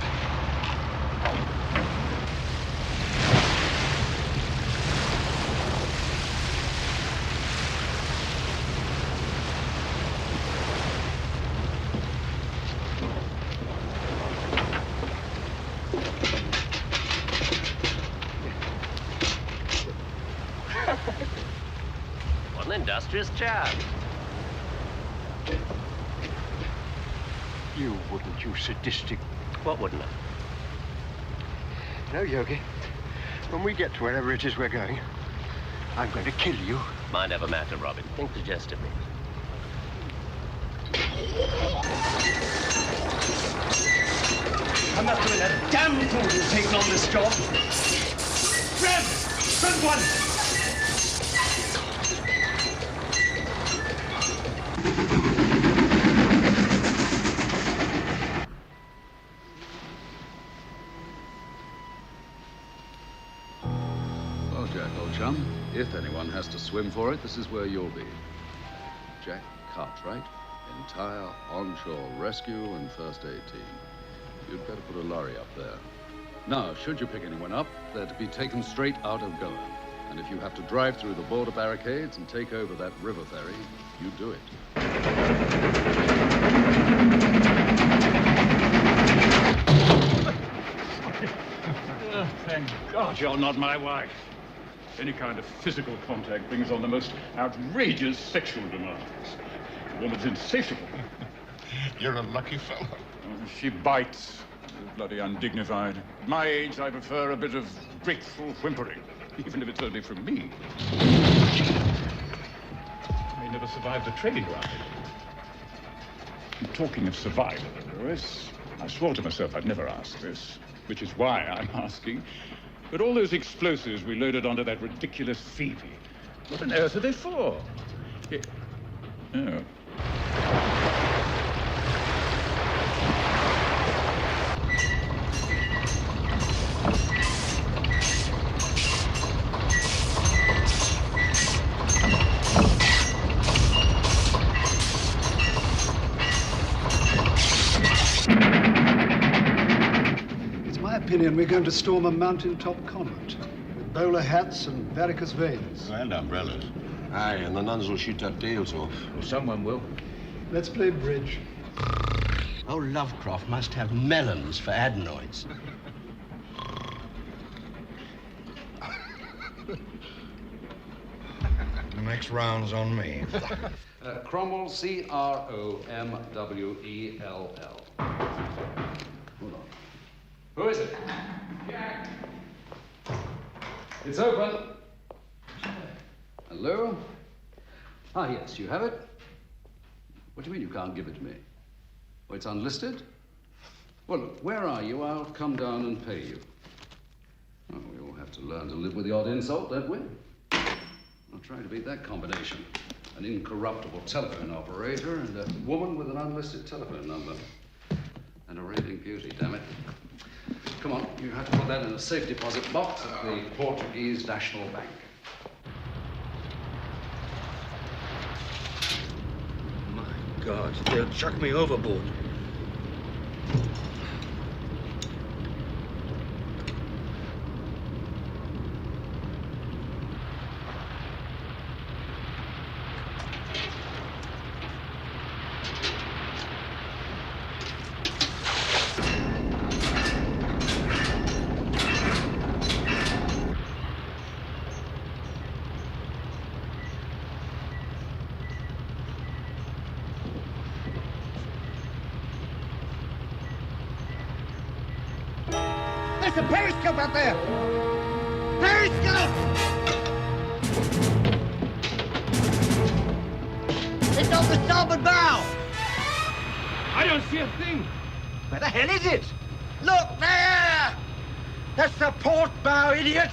What an industrious chap. You wouldn't, you sadistic... What wouldn't I? No, Yogi. When we get to wherever it is we're going, I'm going to kill you. Mind over matter, Robin. Think suggestively. I'm not doing a damn thing to take on this job. Rev! Front one! Well, Jack, old chum, if anyone has to swim for it, this is where you'll be. Jack Cartwright, entire onshore rescue and first aid team. You'd better put a lorry up there. Now, should you pick anyone up, they're to be taken straight out of Goa. And if you have to drive through the border barricades and take over that river ferry, you do it. Thank God you're not my wife. Any kind of physical contact brings on the most outrageous sexual demands. The woman's insatiable. You're a lucky fellow. She bites. Bloody undignified. At my age, I prefer a bit of grateful whimpering. even if it's only from me. I may never survive the trading ride. And talking of survival, Lewis, I swore to myself I'd never ask this, which is why I'm asking. But all those explosives we loaded onto that ridiculous Phoebe, what on earth are they for? Oh. It's my opinion we're going to storm a mountaintop convent with bowler hats and varicose veins. And umbrellas. Aye, and the nuns will shoot our tails off. Well, someone will. Let's play bridge. Oh, Lovecraft must have melons for adenoids. The next round's on me. Cromwell, C-R-O-M-W-E-L-L. Hold on. Who is it? Jack. It's open. Hello? Ah, yes, you have it? What do you mean you can't give it to me? Oh, it's unlisted? Well, look, where are you? I'll come down and pay you. Oh, we all have to learn to live with the odd insult, don't we? I'll try to beat that combination. An incorruptible telephone operator and a woman with an unlisted telephone number. And a raving beauty, damn it. Come on, you have to put that in a safe deposit box at the Portuguese National Bank. God, they'll chuck me overboard. There's a periscope out there! Periscope! It's on the starboard bow! I don't see a thing. Where the hell is it? Look there! That's the port bow, idiot!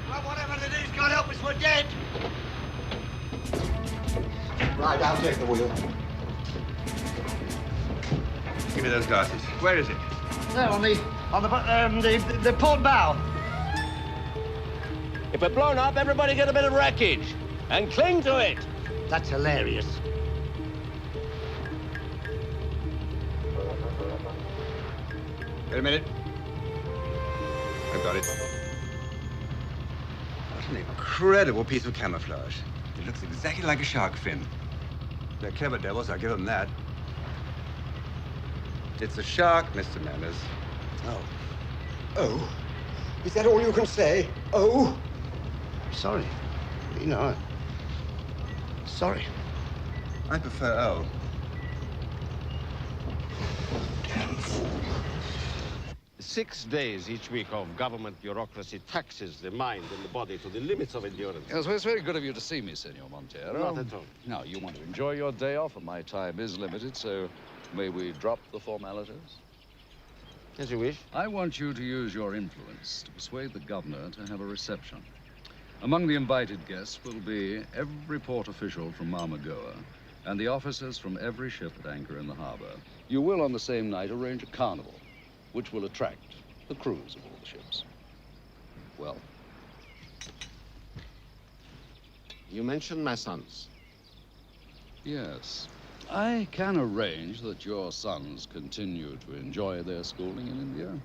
Well, whatever it is, God help us, we're dead! Right, I'll take the wheel. Give me those glasses. Where is it? There, on the port bow. If we're blown up, everybody get a bit of wreckage and cling to it. That's hilarious. Wait a minute. I've got it. What an incredible piece of camouflage. It looks exactly like a shark fin. They're clever devils, I'll give them that. It's a shark, Mr. Manners. Oh. Oh? Is that all you can say? Oh? Sorry. You know, sorry. I prefer oh. Damn fool. 6 days each week of government bureaucracy taxes the mind and the body to the limits of endurance. Yes, well, it's very good of you to see me, Senor Montero. Not at all. Now, you want to enjoy your day off, and my time is limited, so may we drop the formalities? As you wish. I want you to use your influence to persuade the governor to have a reception. Among the invited guests will be every port official from Marmagoa and the officers from every ship at anchor in the harbor. You will, on the same night, arrange a carnival, which will attract the crews of all the ships. Well? You mentioned my sons. Yes. I can arrange that your sons continue to enjoy their schooling in India,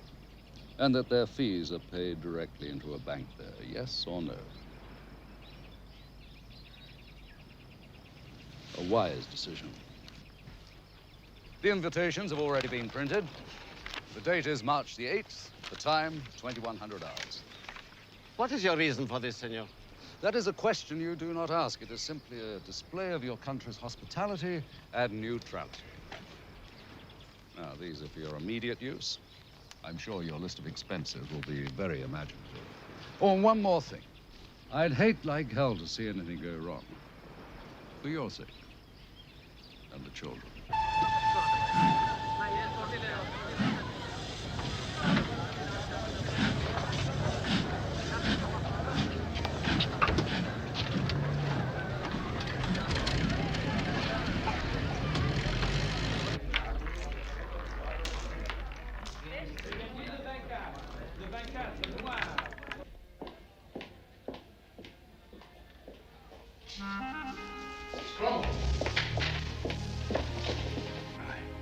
and that their fees are paid directly into a bank there, yes or no? A wise decision. The invitations have already been printed. The date is March the 8th, the time, 2100 hours. What is your reason for this, senor? That is a question you do not ask. It is simply a display of your country's hospitality and neutrality. Now, these are for your immediate use. I'm sure your list of expenses will be very imaginative. Oh, and one more thing. I'd hate like hell to see anything go wrong. For your sake. And the children.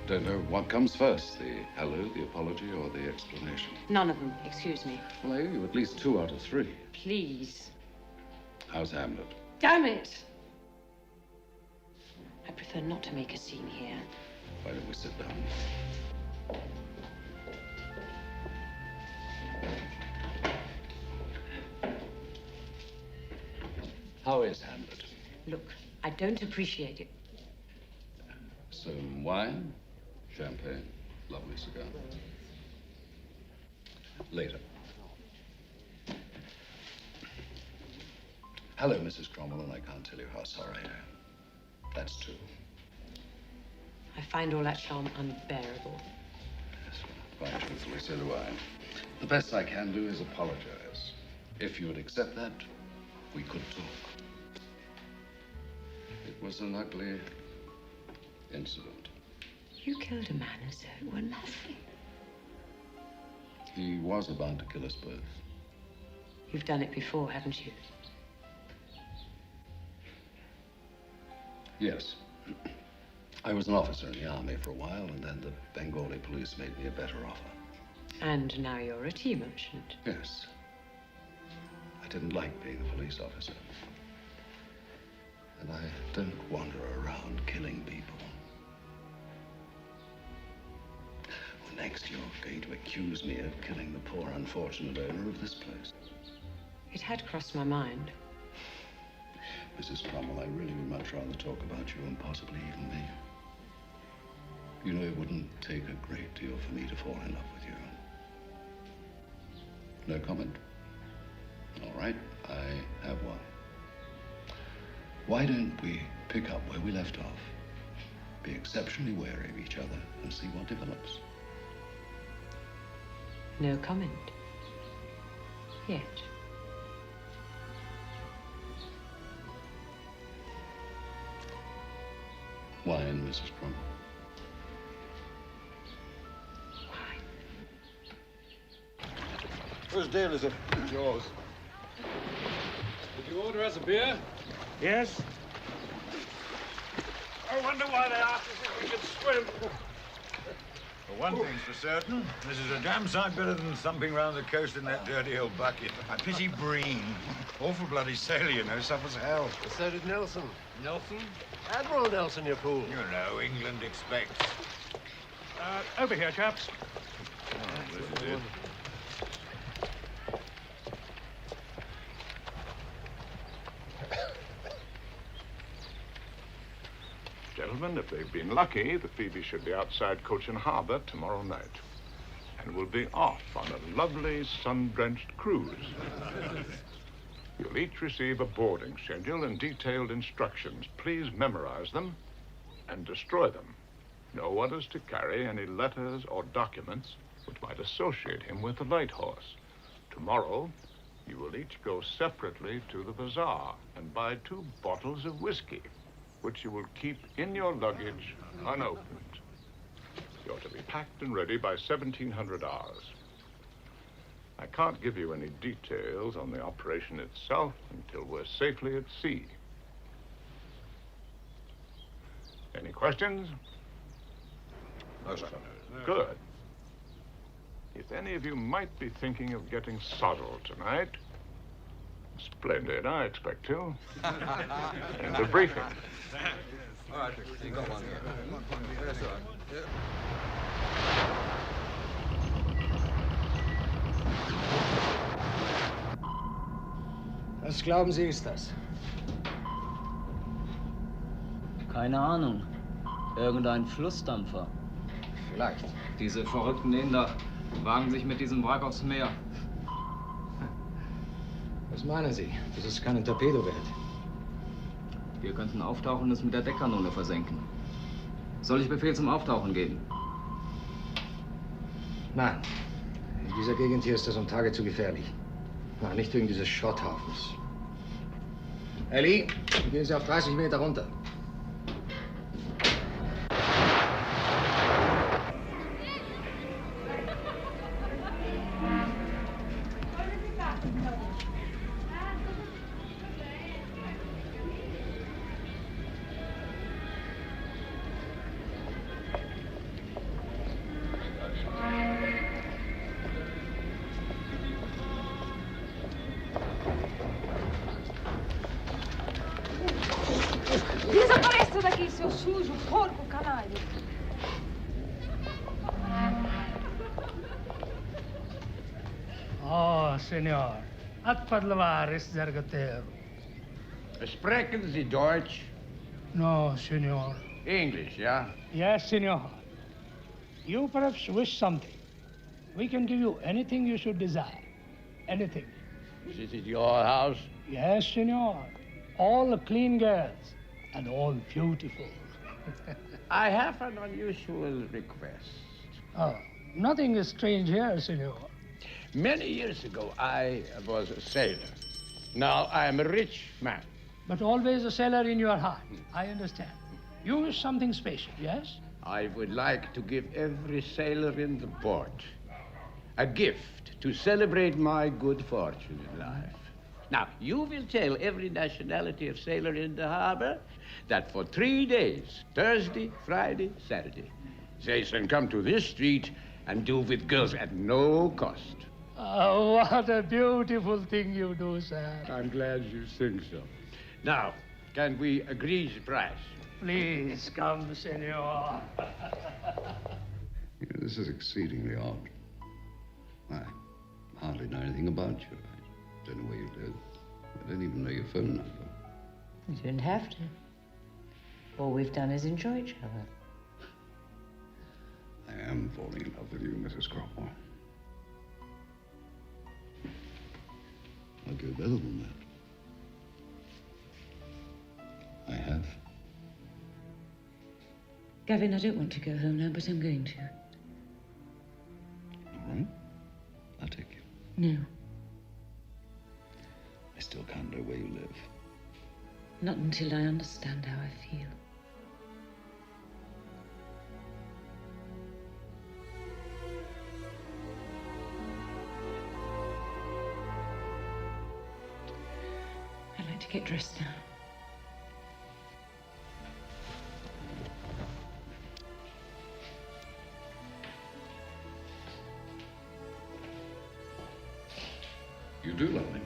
Don't know what comes first, the hello, the apology, or the explanation. None of them, excuse me. Well, I owe you at least 2 out of 3. Please. How's Hamlet? Damn it! I prefer not to make a scene here. Why don't we sit down? How is Hamlet? Look, I don't appreciate it. Some wine? Champagne? Lovely cigar. Later. Hello, Mrs. Cromwell, and I can't tell you how sorry I am. That's true. I find all that charm unbearable. Yes, well, quite truthfully, so do I. The best I can do is apologize. If you would accept that, we could talk. It was an ugly incident. You killed a man as though it were nothing. He was about to kill us both. You've done it before, haven't you? Yes. I was an officer in the army for a while, and then the Bengali police made me a better offer. And now you're a tea merchant. Yes. I didn't like being a police officer. And I don't wander around killing people. Well, next you're going to accuse me of killing the poor unfortunate owner of this place. It had crossed my mind. Mrs. Cromwell, I really would much rather talk about you and possibly even me. You know, it wouldn't take a great deal for me to fall in love with you. No comment? All right, I have one. Why don't we pick up where we left off? Be exceptionally wary of each other and see what develops. No comment. Yet. Wine, Mrs. Cromwell. Whose deal is it? Yours. Did you order us a beer? Yes? I wonder why they asked us if we could swim. Well, one thing's for certain, this is a damn sight better than thumping round the coast in that dirty old bucket. I pity Breen. Awful bloody sailor, you know, suffers hell. So did Nelson. Nelson? Admiral Nelson, you fool. You know, England expects. Over here, chaps. Oh, this is it. Gentlemen, if they've been lucky, the Phoebe should be outside Cochin Harbor tomorrow night. And we'll be off on a lovely, sun-drenched cruise. You'll each receive a boarding schedule and detailed instructions. Please memorize them and destroy them. No one is to carry any letters or documents which might associate him with the Light Horse. Tomorrow, you will each go separately to the bazaar and buy 2 bottles of whiskey, which you will keep in your luggage unopened. You're to be packed and ready by 1700 hours. I can't give you any details on the operation itself until we're safely at sea. Any questions? No, sir. Good. If any of you might be thinking of getting soddled tonight, splendid, I expect to. End of briefing. All right, you got one here. That's all right. Was glauben Sie, ist das? Keine Ahnung. Irgendein Flussdampfer. Vielleicht. Diese verrückten Inder wagen sich mit diesem Wrack aufs Meer. Was meinen Sie? Das ist kein Torpedo wert. Wir könnten auftauchen und es mit der Deckkanone versenken. Soll ich Befehl zum Auftauchen geben? Nein. In dieser Gegend hier ist das um Tage zu gefährlich. Nein, nicht wegen dieses Schrotthafens. Ellie, gehen Sie auf 30 Meter runter. Desapareça daqui, seu sujo, porco, canalha. Oh, senor. At parlare ist Zargatero. Sprechen Sie Deutsch? No, senor. English, yeah? Yes, senor. You perhaps wish something. We can give you anything you should desire. Anything. Is it your house? Yes, senor. All clean girls. And all beautiful. I have an unusual request. Oh, nothing is strange here, senor. Many years ago, I was a sailor. Now I am a rich man. But always a sailor in your heart. I understand. You wish something special, yes? I would like to give every sailor in the port a gift to celebrate my good fortune in life. Now, you will tell every nationality of sailor in the harbor that for 3 days, Thursday, Friday, Saturday, they can come to this street and do with girls at no cost. Oh, what a beautiful thing you do, sir. I'm glad you think so. Now, can we agree the price? Please come, senor. This is exceedingly odd. I hardly know anything about you. I don't know where you live. I don't even know your phone number. You didn't have to. All we've done is enjoy each other. I am falling in love with you, Mrs. Cromwell. I'll go better than that. I have. Gavin, I don't want to go home now, but I'm going to. All right. I'll take you. No, I still can't know where you live. not until I understand how I feel. I'd like to get dressed now. You do love me.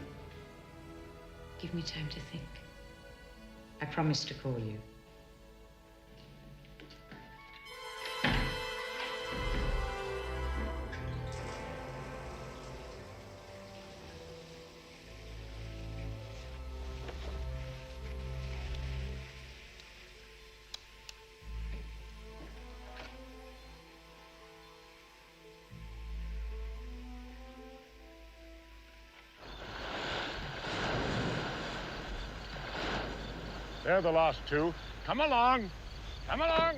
Give me time to think. I promise to call you. They're the last two. Come along. Come along.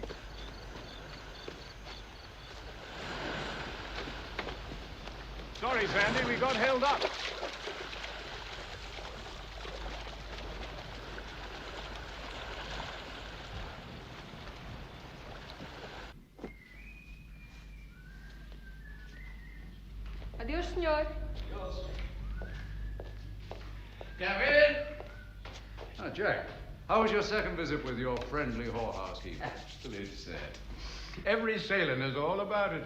Sorry, Sandy, we got held up. Adios, senor. Gavin! Ah, Jack. How was your second visit with your friendly whorehouse keeper? Absolutely sad. Every sailor knows all about it.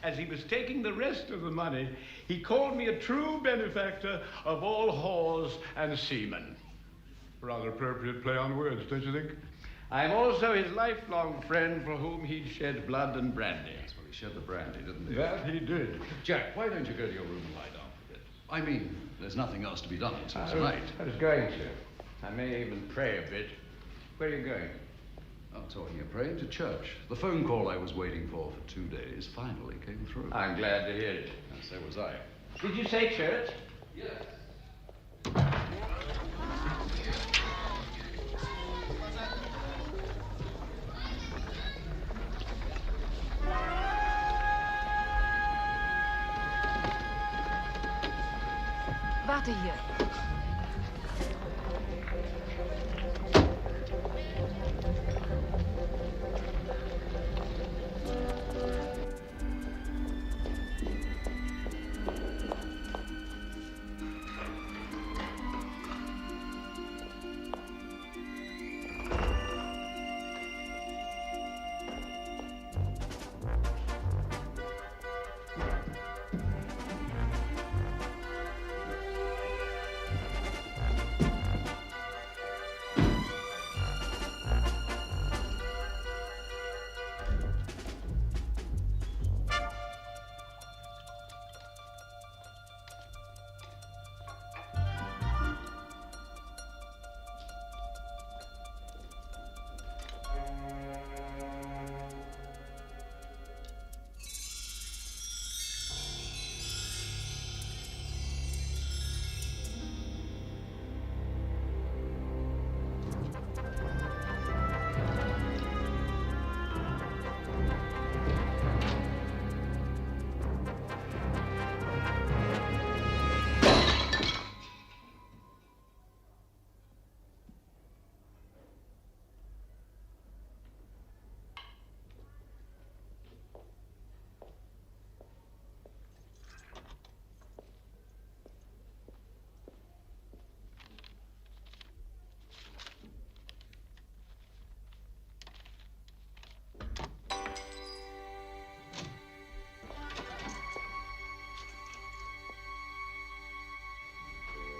As he was taking the rest of the money, he called me a true benefactor of all whores and seamen. Rather appropriate play on words, don't you think? I'm also his lifelong friend for whom he'd shed blood and brandy. That's well, he shed the brandy, didn't he? That he did. Jack, why don't you go to your room and lie down for a bit? I mean, there's nothing else to be done until I tonight. was going to. I may even pray a bit. Where are you going? I'm talking of praying to church. The phone call I was waiting for 2 days finally came through. I'm glad to hear it. And so was I. Did you say church? Yes. Warte hier.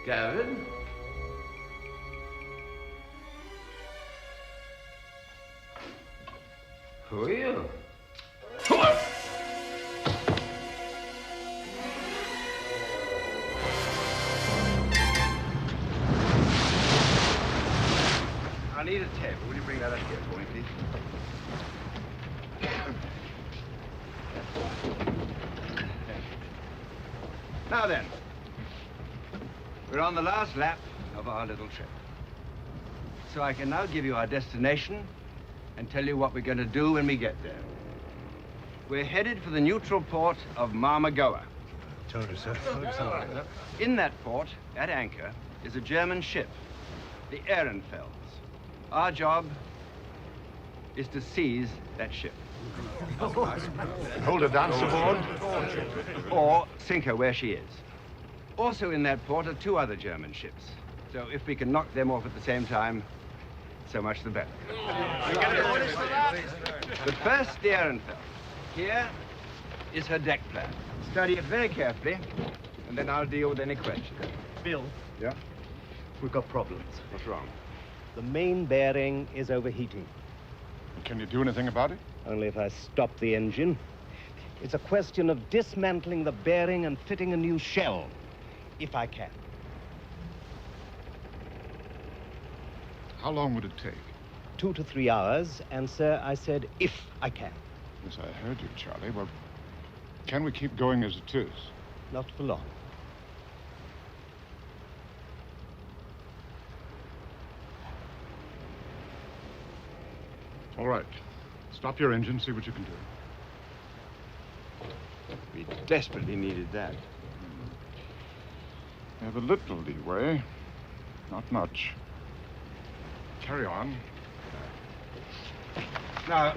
Gavin? Who are you? I need a table. Will you bring that up here for me, please? Now then, we're on the last lap of our little trip. So I can now give you our destination and tell you what we're going to do when we get there. We're headed for the neutral port of Marmagoa. Told us, sir. In that port, at anchor, is a German ship, the Ehrenfels. Our job is to seize that ship. Hold her down aboard? Or sink her where she is. Also in that port are two other German ships. So if we can knock them off at the same time, so much the better. But first, the Ehrenfels. Here is her deck plan. Study it very carefully, and then I'll deal with any questions. Bill. Yeah? We've got problems. What's wrong? The main bearing is overheating. Can you do anything about it? Only if I stop the engine. It's a question of dismantling the bearing and fitting a new shell, if I can. How long would it take? 2 to 3 hours, and sir, I said if I can. Yes, I heard you, Charlie. Well, can we keep going as it is? Not for long. All right. Stop your engine, see what you can do. We desperately needed that. We have a little leeway. Not much. Carry on. Now,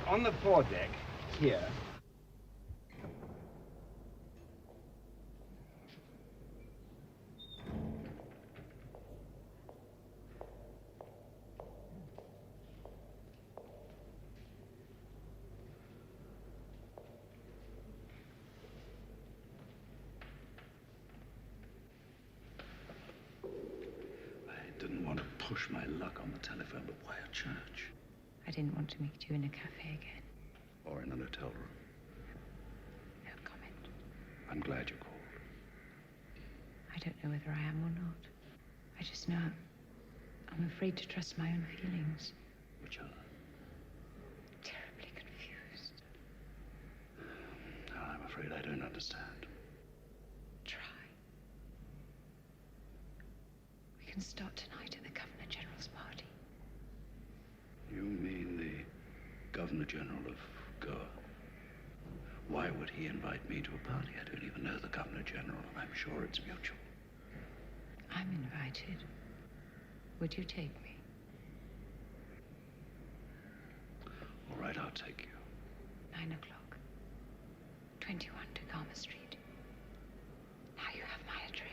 on the foredeck, here, I didn't want to push my luck on the telephone, but why a church? I didn't want to meet you in a cafe again. Or in an hotel room? No comment. I'm glad you called. I don't know whether I am or not. I just know I'm afraid to trust my own feelings. Which are? Terribly confused. No, I'm afraid I don't understand. Try. can start tonight at the Governor General's party. You mean the Governor General of Goa? Why would he invite me to a party? I don't even know the Governor General, and I'm sure it's mutual. I'm invited. Would you take me? All right, I'll take you. 9 o'clock. 21 Tacoma Street. Now you have my address.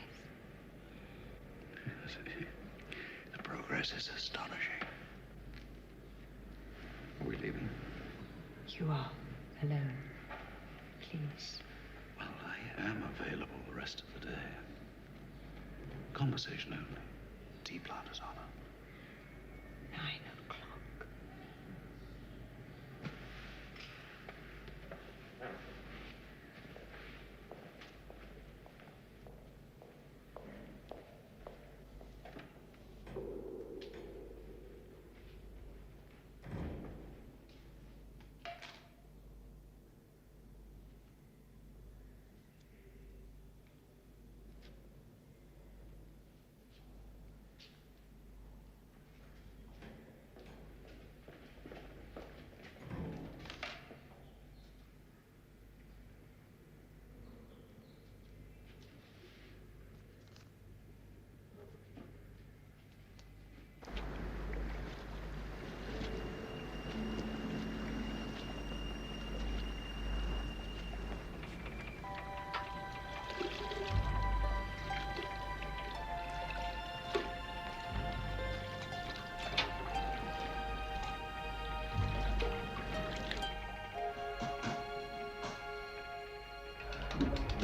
The progress is astonishing. Are we leaving? You are alone. Please. Well, I am available the rest of the day. Conversation only. Tea planter's honor. 9 o'clock.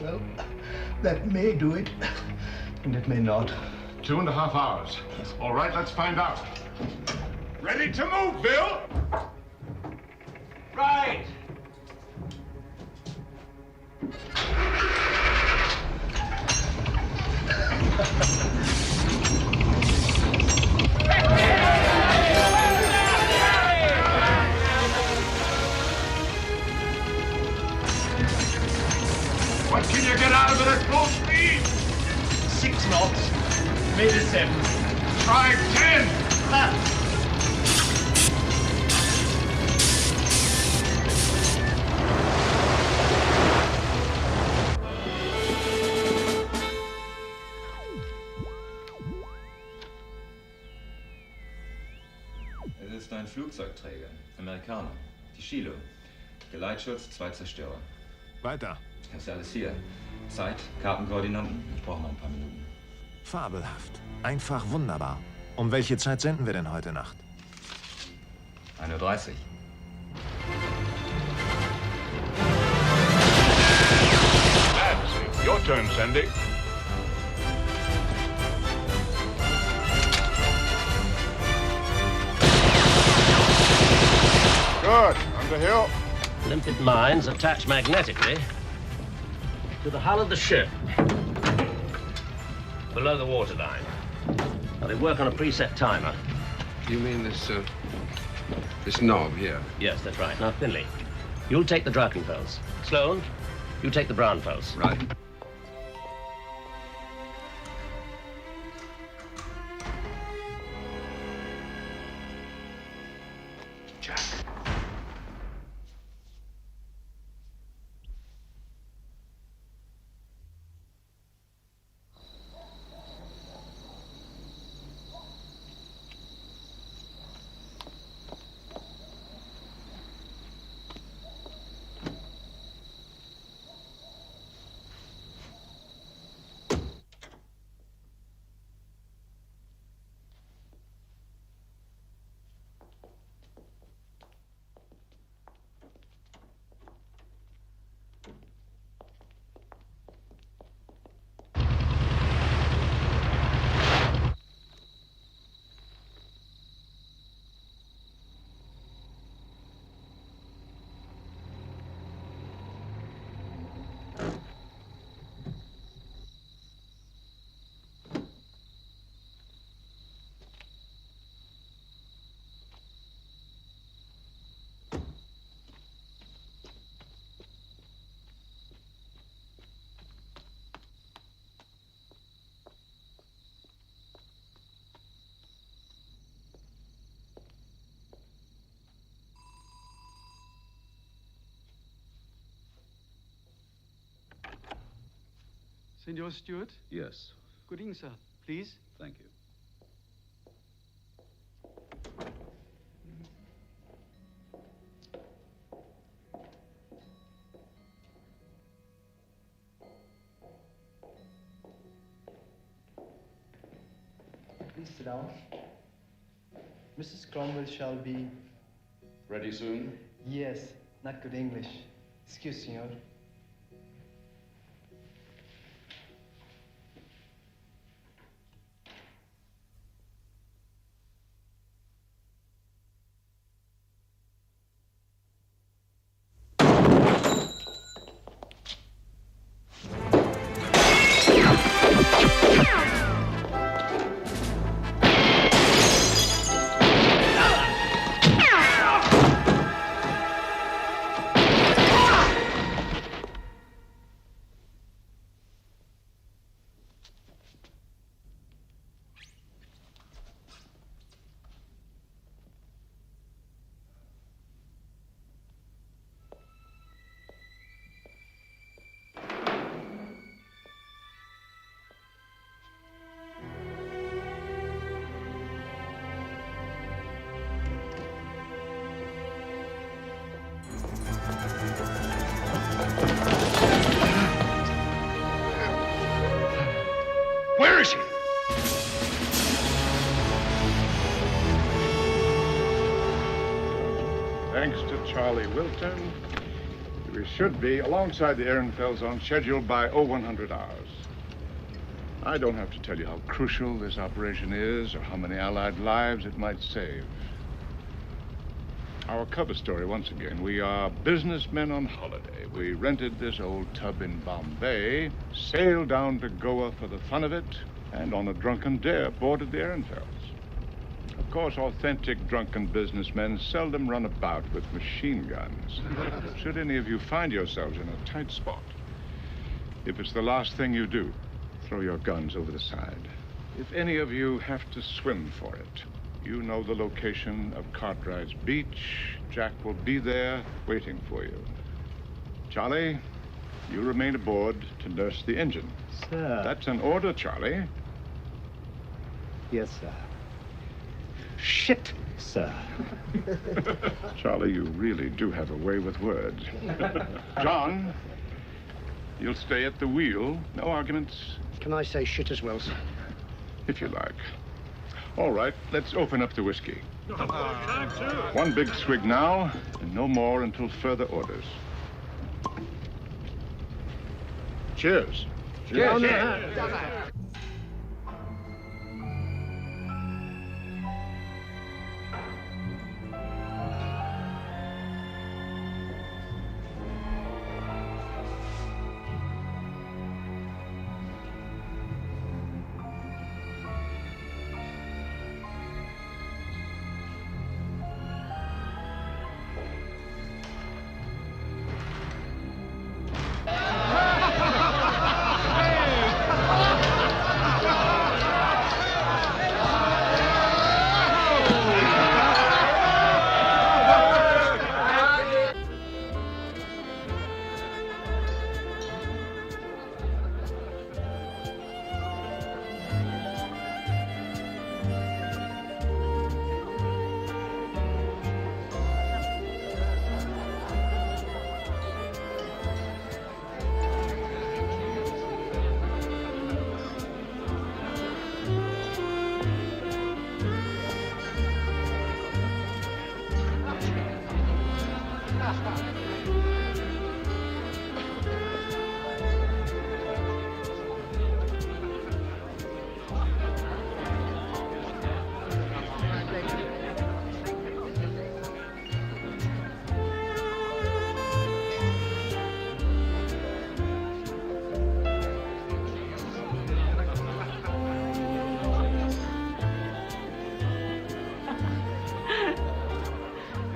Well, that may do it, and it may not. 2.5 hours. All right, let's find out. Ready to move, Bill? Right. What can you get out of it at full speed? 6 knots, maybe 7. Try 10. Es ist ein Flugzeugträger. Amerikaner. Die Shiloh. Geleitschutz, 2 Zerstörer. Weiter. Das ist alles hier. Zeit, Kartenkoordinaten. Ich brauche noch ein paar Minuten. Fabelhaft. Einfach wunderbar. Um welche Zeit senden wir denn heute Nacht? 1:30 Uhr. That's your turn, Sandy. Good. Under hill. Limpet mines attached magnetically to the hull of the ship, below the waterline. Now, they work on a preset timer. You mean this knob here? Yes, that's right. Now, Finley, you'll take the Dracon pulse. Sloan, you take the Brown pulse. Right. Jack. Senor Stewart? Yes. Good evening, sir. Please? Thank you. Please sit down. Mrs. Cromwell shall be... Ready soon? Yes, not good English. Excuse, senor. Where is he? Thanks to Charlie Wilton, we should be alongside the Ehrenfelds on schedule by 0100 hours. I don't have to tell you how crucial this operation is or how many Allied lives it might save. Our cover story, once again, we are businessmen on holiday. We rented this old tub in Bombay, sailed down to Goa for the fun of it, and on a drunken dare boarded the Ehrenfelds. Of course, authentic drunken businessmen seldom run about with machine guns. Should any of you find yourselves in a tight spot, if it's the last thing you do, throw your guns over the side. If any of you have to swim for it, you know the location of Cartwright's Beach. Jack will be there waiting for you. Charlie, you remain aboard to nurse the engine. Sir. That's an order, Charlie. Yes, sir. Shit, sir. Charlie, you really do have a way with words. John, you'll stay at the wheel. No arguments. Can I say shit as well, sir? If you like. All right, let's open up the whiskey. One big swig now, and no more until further orders. Cheers. Cheers.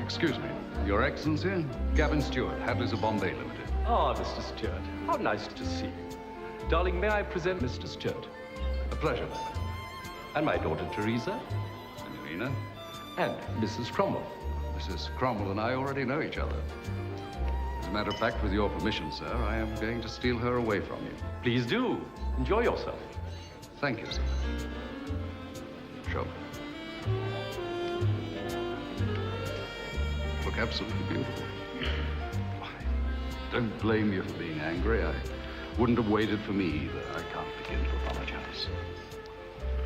Excuse me. Your Excellency, Gavin Stewart, Hadley's of Bombay Limited. Ah, Mr. Stewart. How nice to see you. Darling, may I present Mr. Stewart? A pleasure, madam. And my daughter, Teresa. As a matter of fact, with your permission, sir, I am going to steal her away from you. Please do. Enjoy yourself. Thank you, sir. Show me. Look absolutely beautiful. Don't blame you for being angry. I wouldn't have waited for me either. I can't begin to apologize.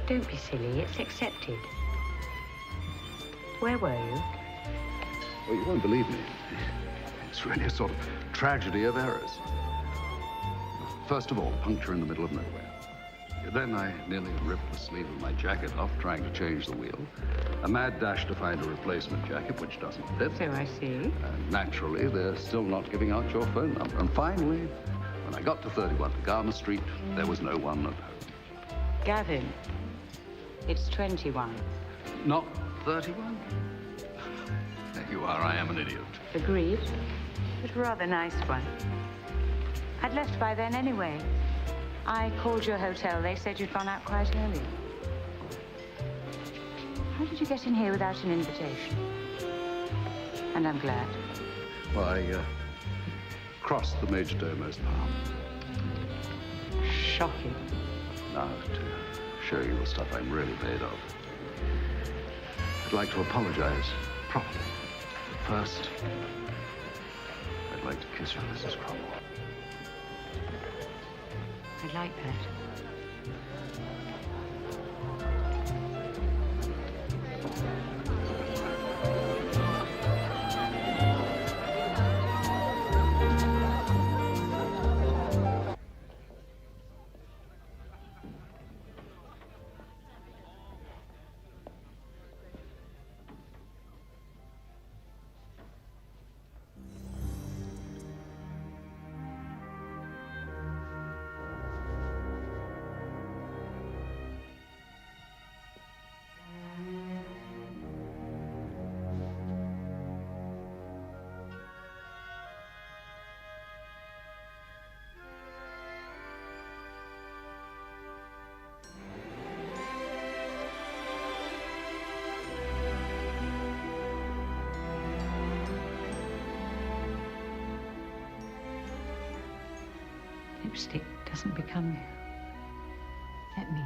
Don't be silly. It's accepted. Where were you? Well, you won't believe me. It's really a sort of tragedy of errors. First of all, puncture in the middle of nowhere. Then I nearly ripped the sleeve of my jacket off trying to change the wheel. A mad dash to find a replacement jacket, which doesn't fit. So I see. And naturally, they're still not giving out your phone number. And finally, when I got to 31 Garner Street, there was no one at home. Gavin, it's 21. Not 31? There you are, I am an idiot. Agreed. But a rather nice one. I'd left by then anyway. I called your hotel. They said you'd gone out quite early. How did you get in here without an invitation? And I'm glad. Well, I crossed the Major Domo's palm. Shocking. Now, to show you the stuff I'm really made of, I'd like to apologize properly. But first, I'd like to kiss you, Mrs. Cromwell. I'd like that. Lipstick doesn't become you. Let me.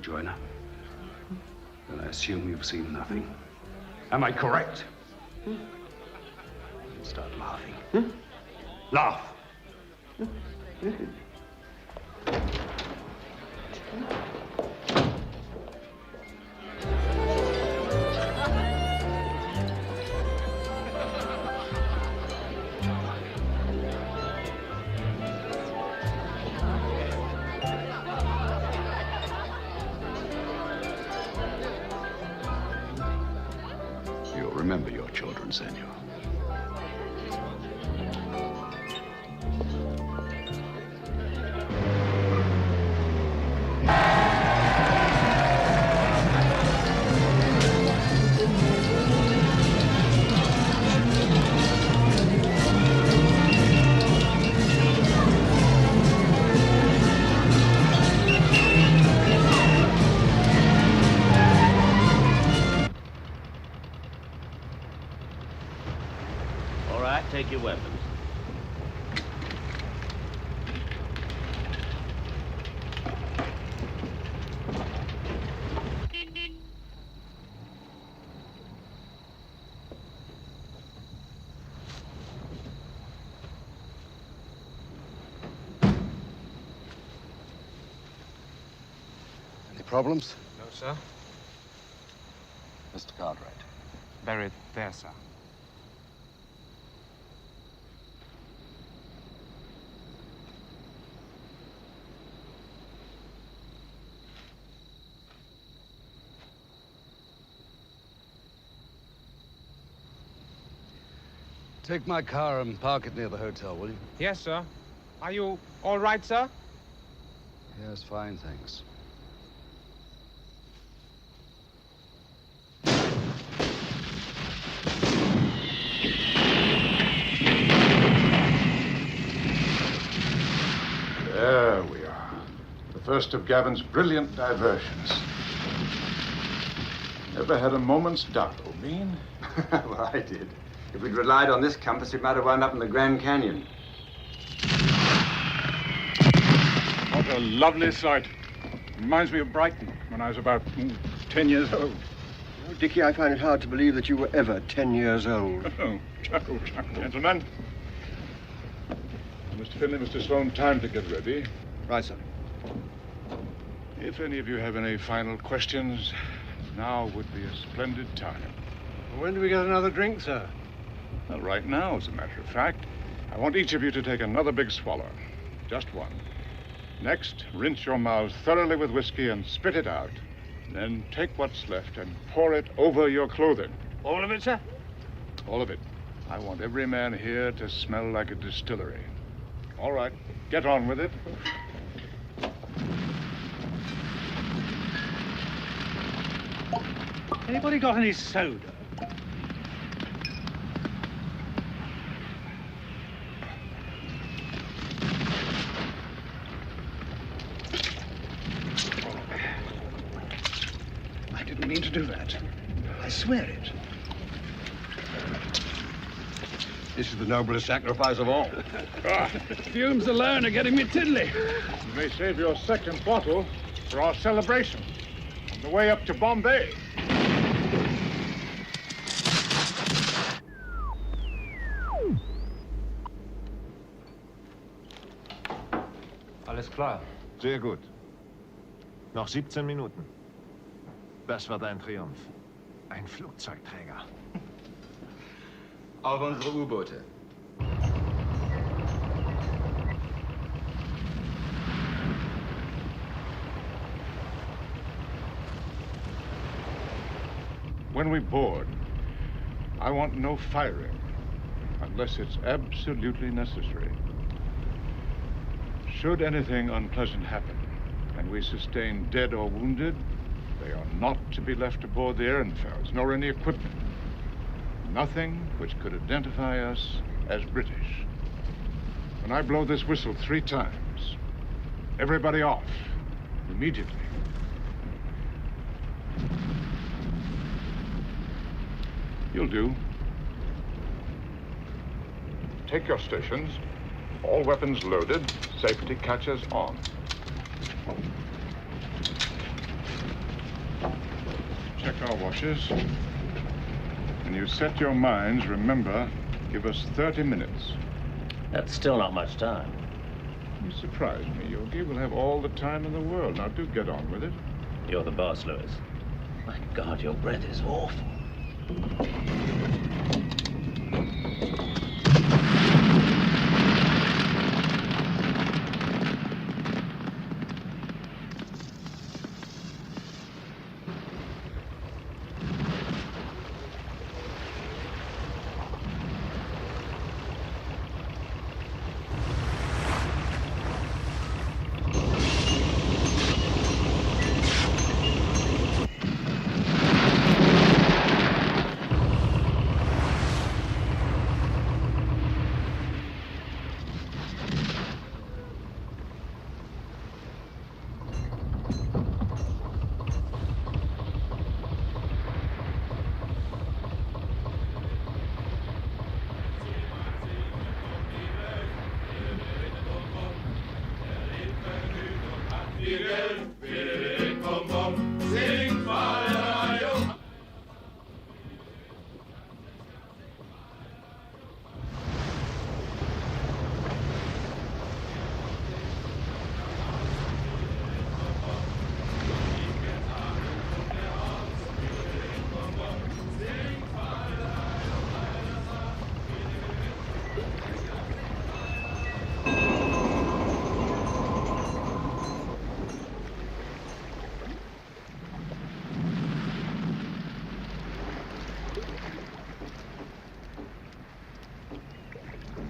Joiner. Then I assume you've seen nothing. Am I correct? Start laughing. Laugh! Remember your children, senor. problems? No, sir. Mr. Cartwright. Buried there, sir. Take my car and park it near the hotel, will you? Yes, sir. Are you all right, sir? Yes, fine, thanks. There we are. The first of Gavin's brilliant diversions. Never had a moment's doubt, O'Mean. Well, I did. If we'd relied on this compass, we might have wound up in the Grand Canyon. What a lovely sight. Reminds me of Brighton when I was about 10 years old. Oh, Dickie, I find it hard to believe that you were ever 10 years old. Oh, chuckle, gentlemen. Mr. Finley, Mr. Sloan, time to get ready. Right, sir. If any of you have any final questions, now would be a splendid time. When do we get another drink, sir? Well, right now, as a matter of fact. I want each of you to take another big swallow. Just one. Next, rinse your mouths thoroughly with whiskey and spit it out. Then take what's left and pour it over your clothing. All of it, sir? All of it. I want every man here to smell like a distillery. All right, get on with it. Anybody got any soda? I didn't mean to do that. I swear it. This is the noblest sacrifice of all. Fumes alone are getting me tiddly. You may save your second bottle for our celebration on the way up to Bombay. Alles klar. Sehr gut. Noch 17 Minuten. Das wird ein Triumph. Ein Flugzeugträger. Auf unsere U-Boote. When we board, I want no firing unless it's absolutely necessary. Should anything unpleasant happen and we sustain dead or wounded, they are not to be left aboard the Ehrenfels, nor any equipment. Nothing which could identify us as British. When I blow this whistle 3 times, everybody off, immediately. You'll do. Take your stations. All weapons loaded, safety catches on. Check our watches. When you set your minds, remember, give us 30 minutes. That's still not much time. You surprise me, Yogi. We'll have all the time in the world. Now, do get on with it. You're the boss, Lewis. My God, your breath is awful.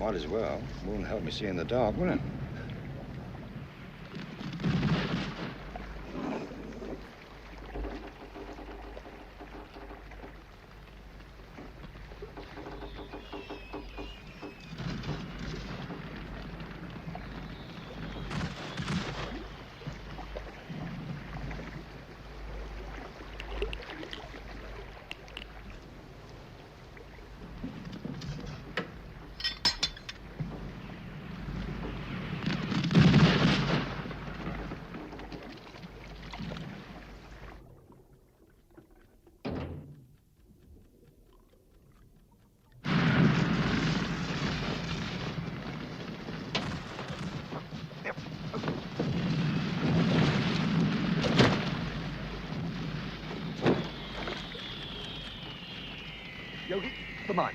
Might as well. Won't help me see in the dark, will it? Yogi, come on.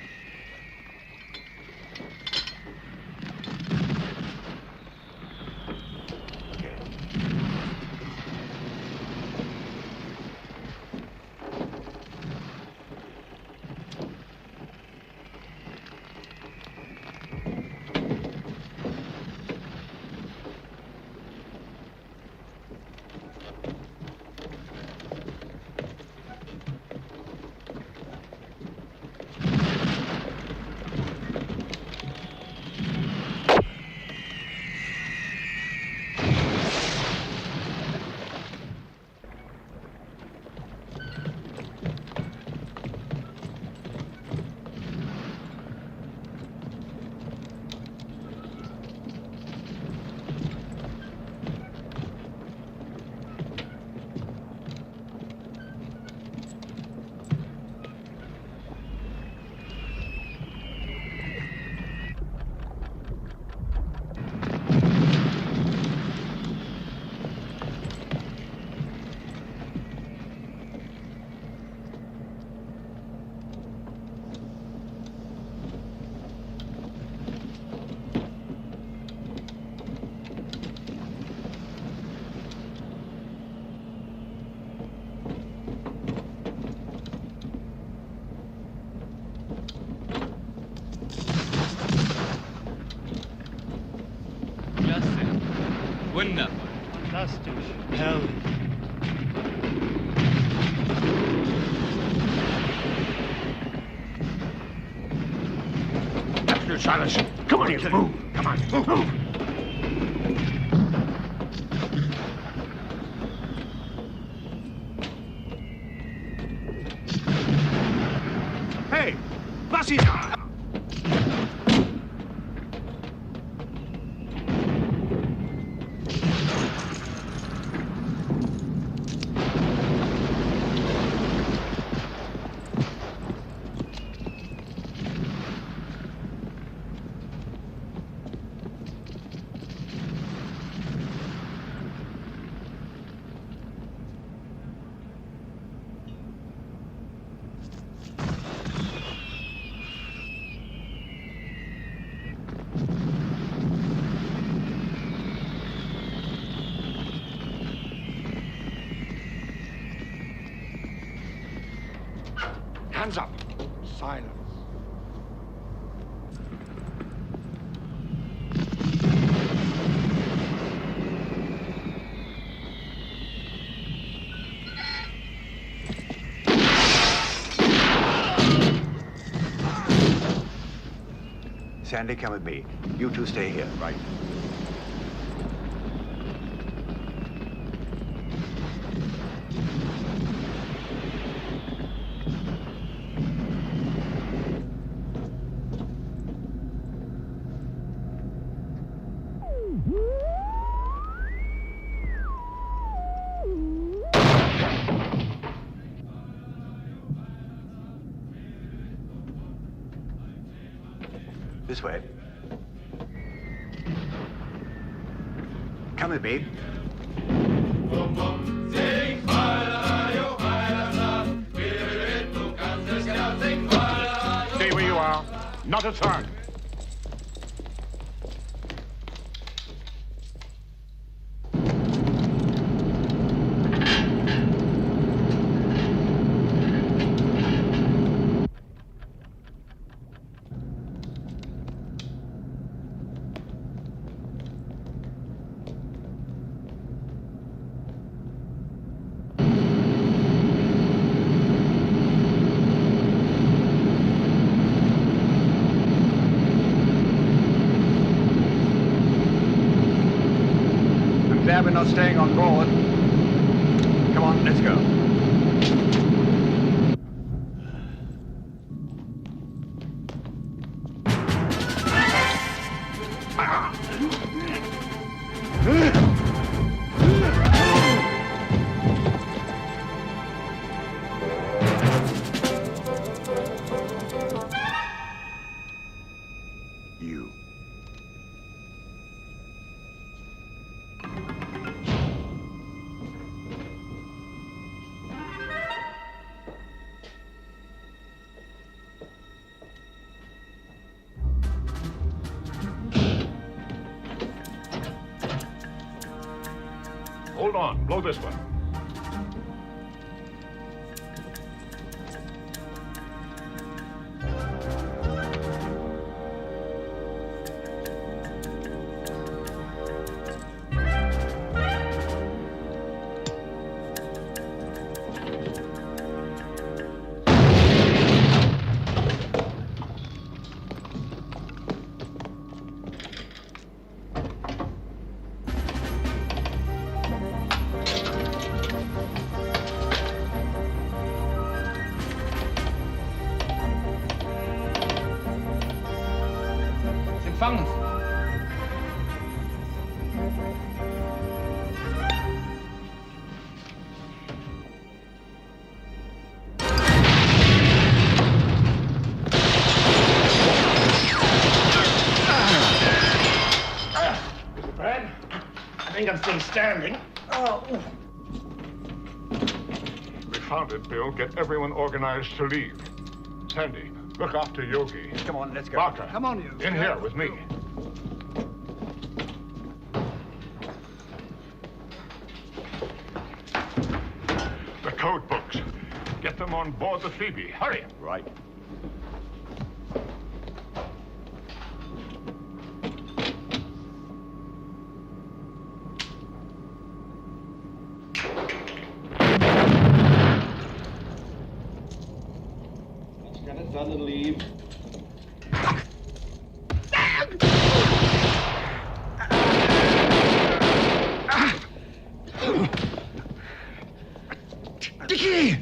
Wundervoll. Fantastisch. Herrlich. Absolute silence. Come on, you move. Come on, move. Hey, was ist da? Hands up. Silence. Sandy, come with me. You two stay here. Right. This way. Come with me. Stay where you are. Not a sound. Glad we're not staying on board. Come on, let's go. You. Hold on, blow this one. Empfangen. Mr. Brad, I think I'm still standing. We found it, Bill. Get everyone organized to leave. Sandy, look after Yogi. Come on, let's go. Barker, Come on, you. in here with me. The code books. Get them on board the Phoebe. Hurry. Right. Get it done and leave. Dickie!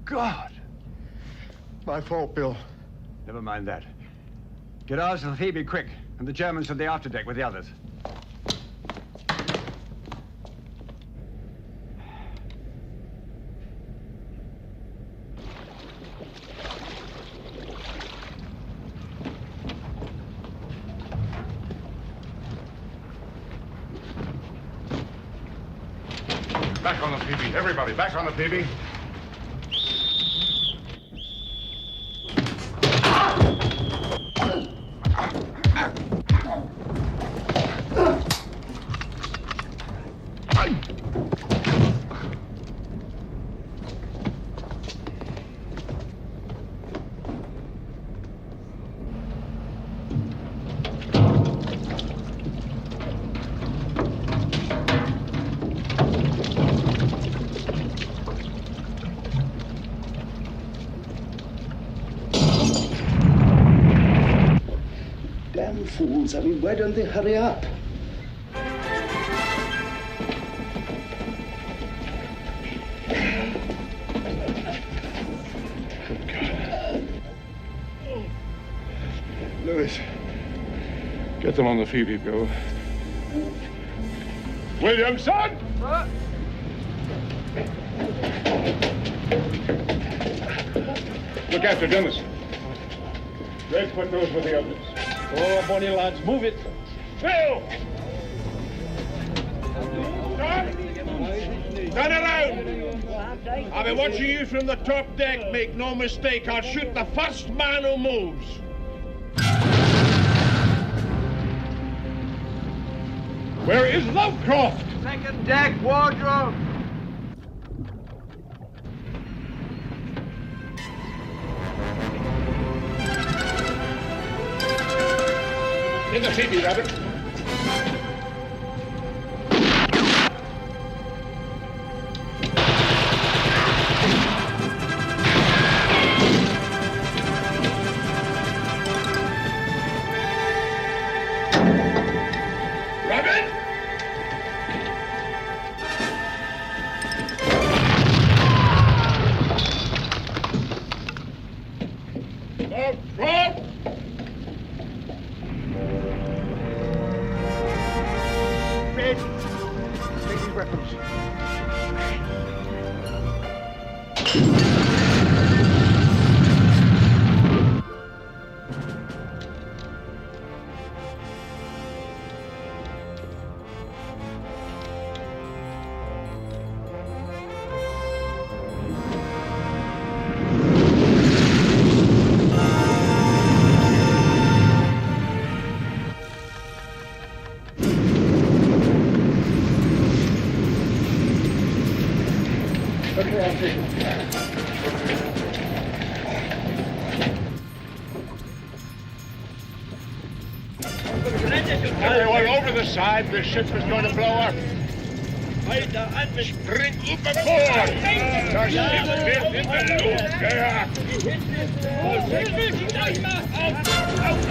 God! My fault, Bill. Never mind that. Get ours to the Phoebe quick, and the Germans to the afterdeck with the others. Back on the Phoebe. Everybody, back on the Phoebe. Damn fools. I mean, why don't they hurry up? Lewis, get them on the Phoebe, Bill. Williamson! Look after Dennis. Red, put those with the others. Oh, bonny lads, move it. Bill! Turn around! I've been watching you from the top deck. Make no mistake, I'll shoot the first man who moves. Where is Lovecroft? Second deck, wardrobe. In the Phoebe, Rabbit. Everyone over the side. The ship is going to blow up. Spring overboard. The ship is in the Luft.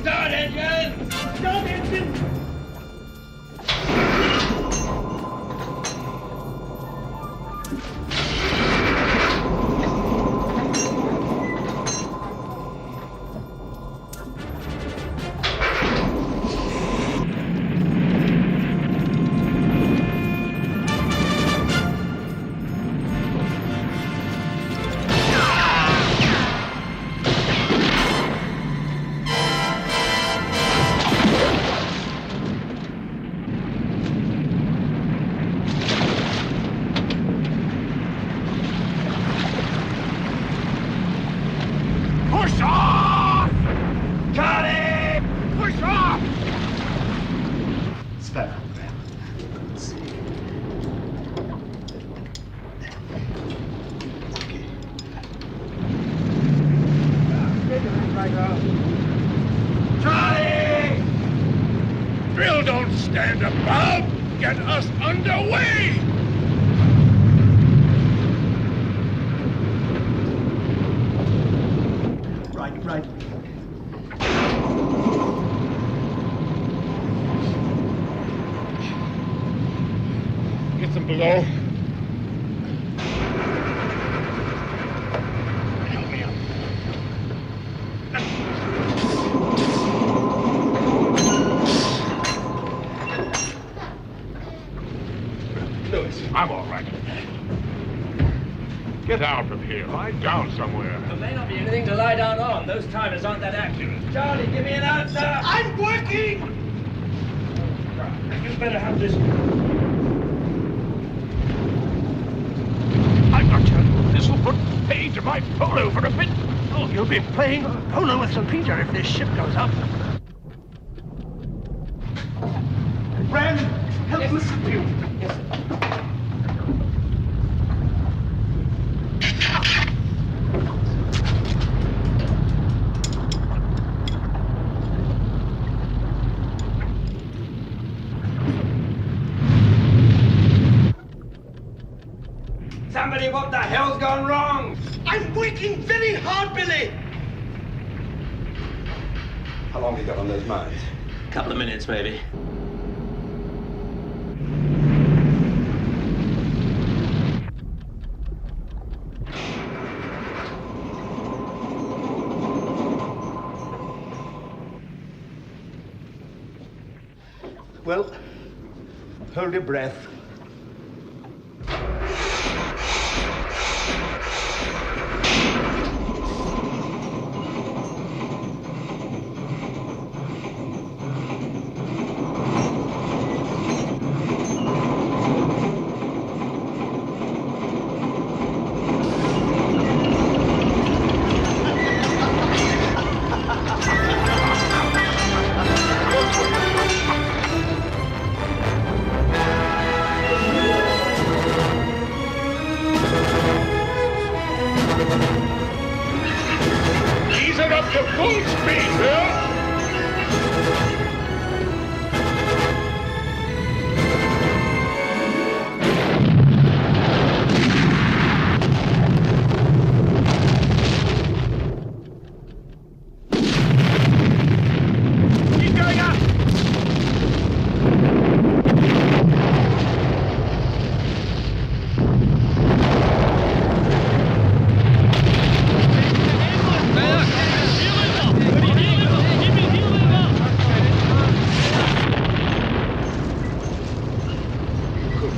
Start engine! Start engine! Push off! Johnny! Push off! Spera. Johnny! Bill, don't stand above! Get us underway! Right. Get them below. Help me up. Lewis, I'm all right. Get out of here. Lie down somewhere. There may not be anything to lie down on. Those timers aren't that accurate. Charlie, give me an answer! I'm working! You better have this. I've got you. This will put paid to my polo for a bit. Oh, you'll be playing polo with St. Peter if this ship goes up. Brand, help us with you. Yes, sir. Somebody, what the hell's gone wrong? I'm working very hard, Billy. How long have you got on those mines? Couple of minutes, maybe. Well, hold your breath.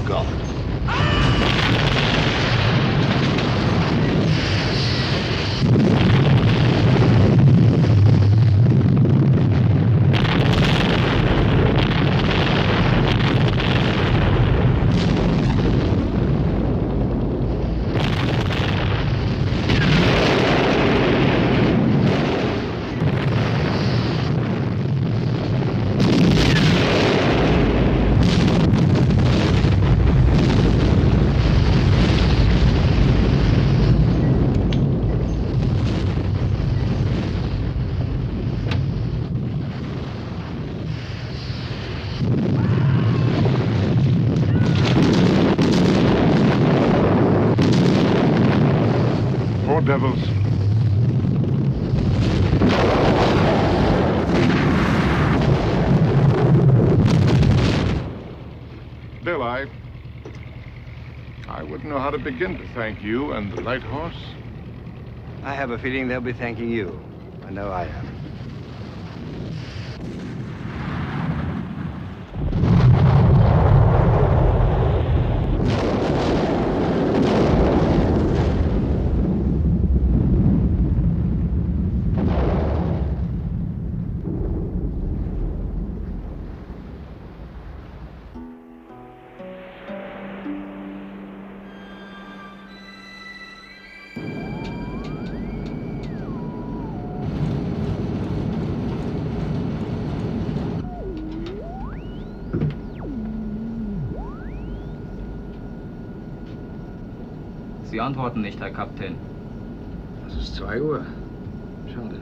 God. Poor devils. Bill, I wouldn't know how to begin to thank you and the Light Horse. I have a feeling they'll be thanking you. I know I am. Sie antworten nicht, Herr Kapitän. Es ist 2 Uhr. Schade.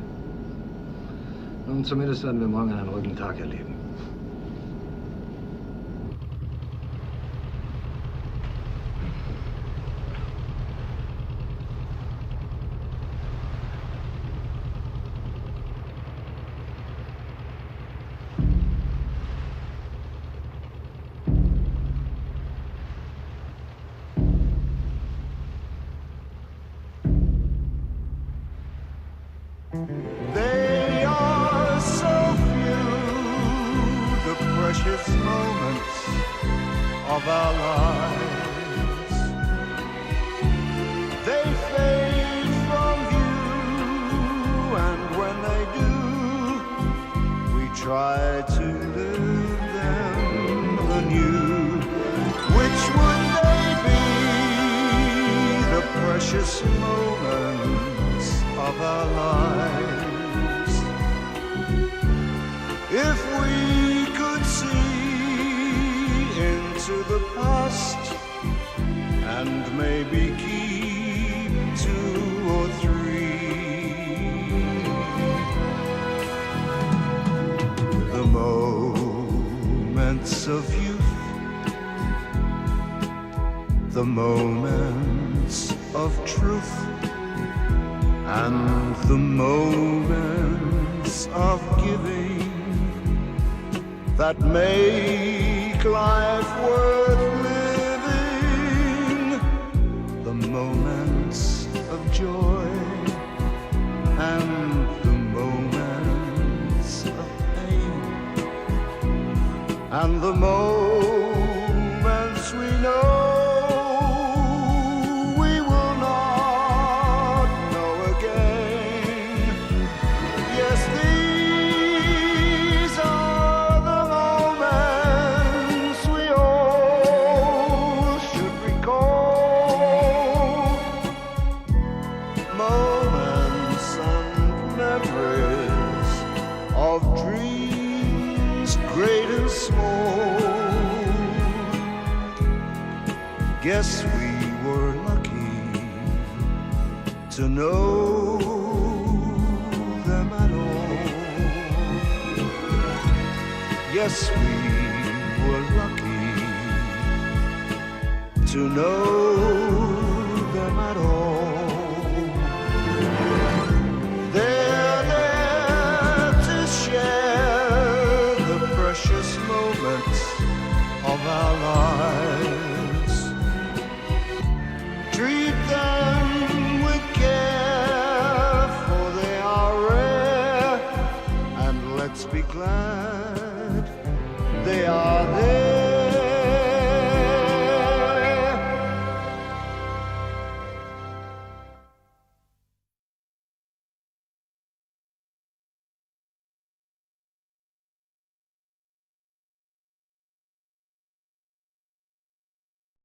Nun, zumindest werden wir morgen einen ruhigen Tag erleben. They are so few, the precious moments of our lives. They fade from view, and when they do, we try to live them anew. Which would they be, the precious moments of our lives, if we could see into the past and maybe keep 2 or 3 the moments of youth, the moments of truth, and the moments of giving that make life worth living, the moments of joy and the moments of pain, and the moments we know guess we were lucky to know them at all. Yes, we were lucky to know them at all. They're there to share the precious moments of our lives. Treat them with care, for they are rare, and let's be glad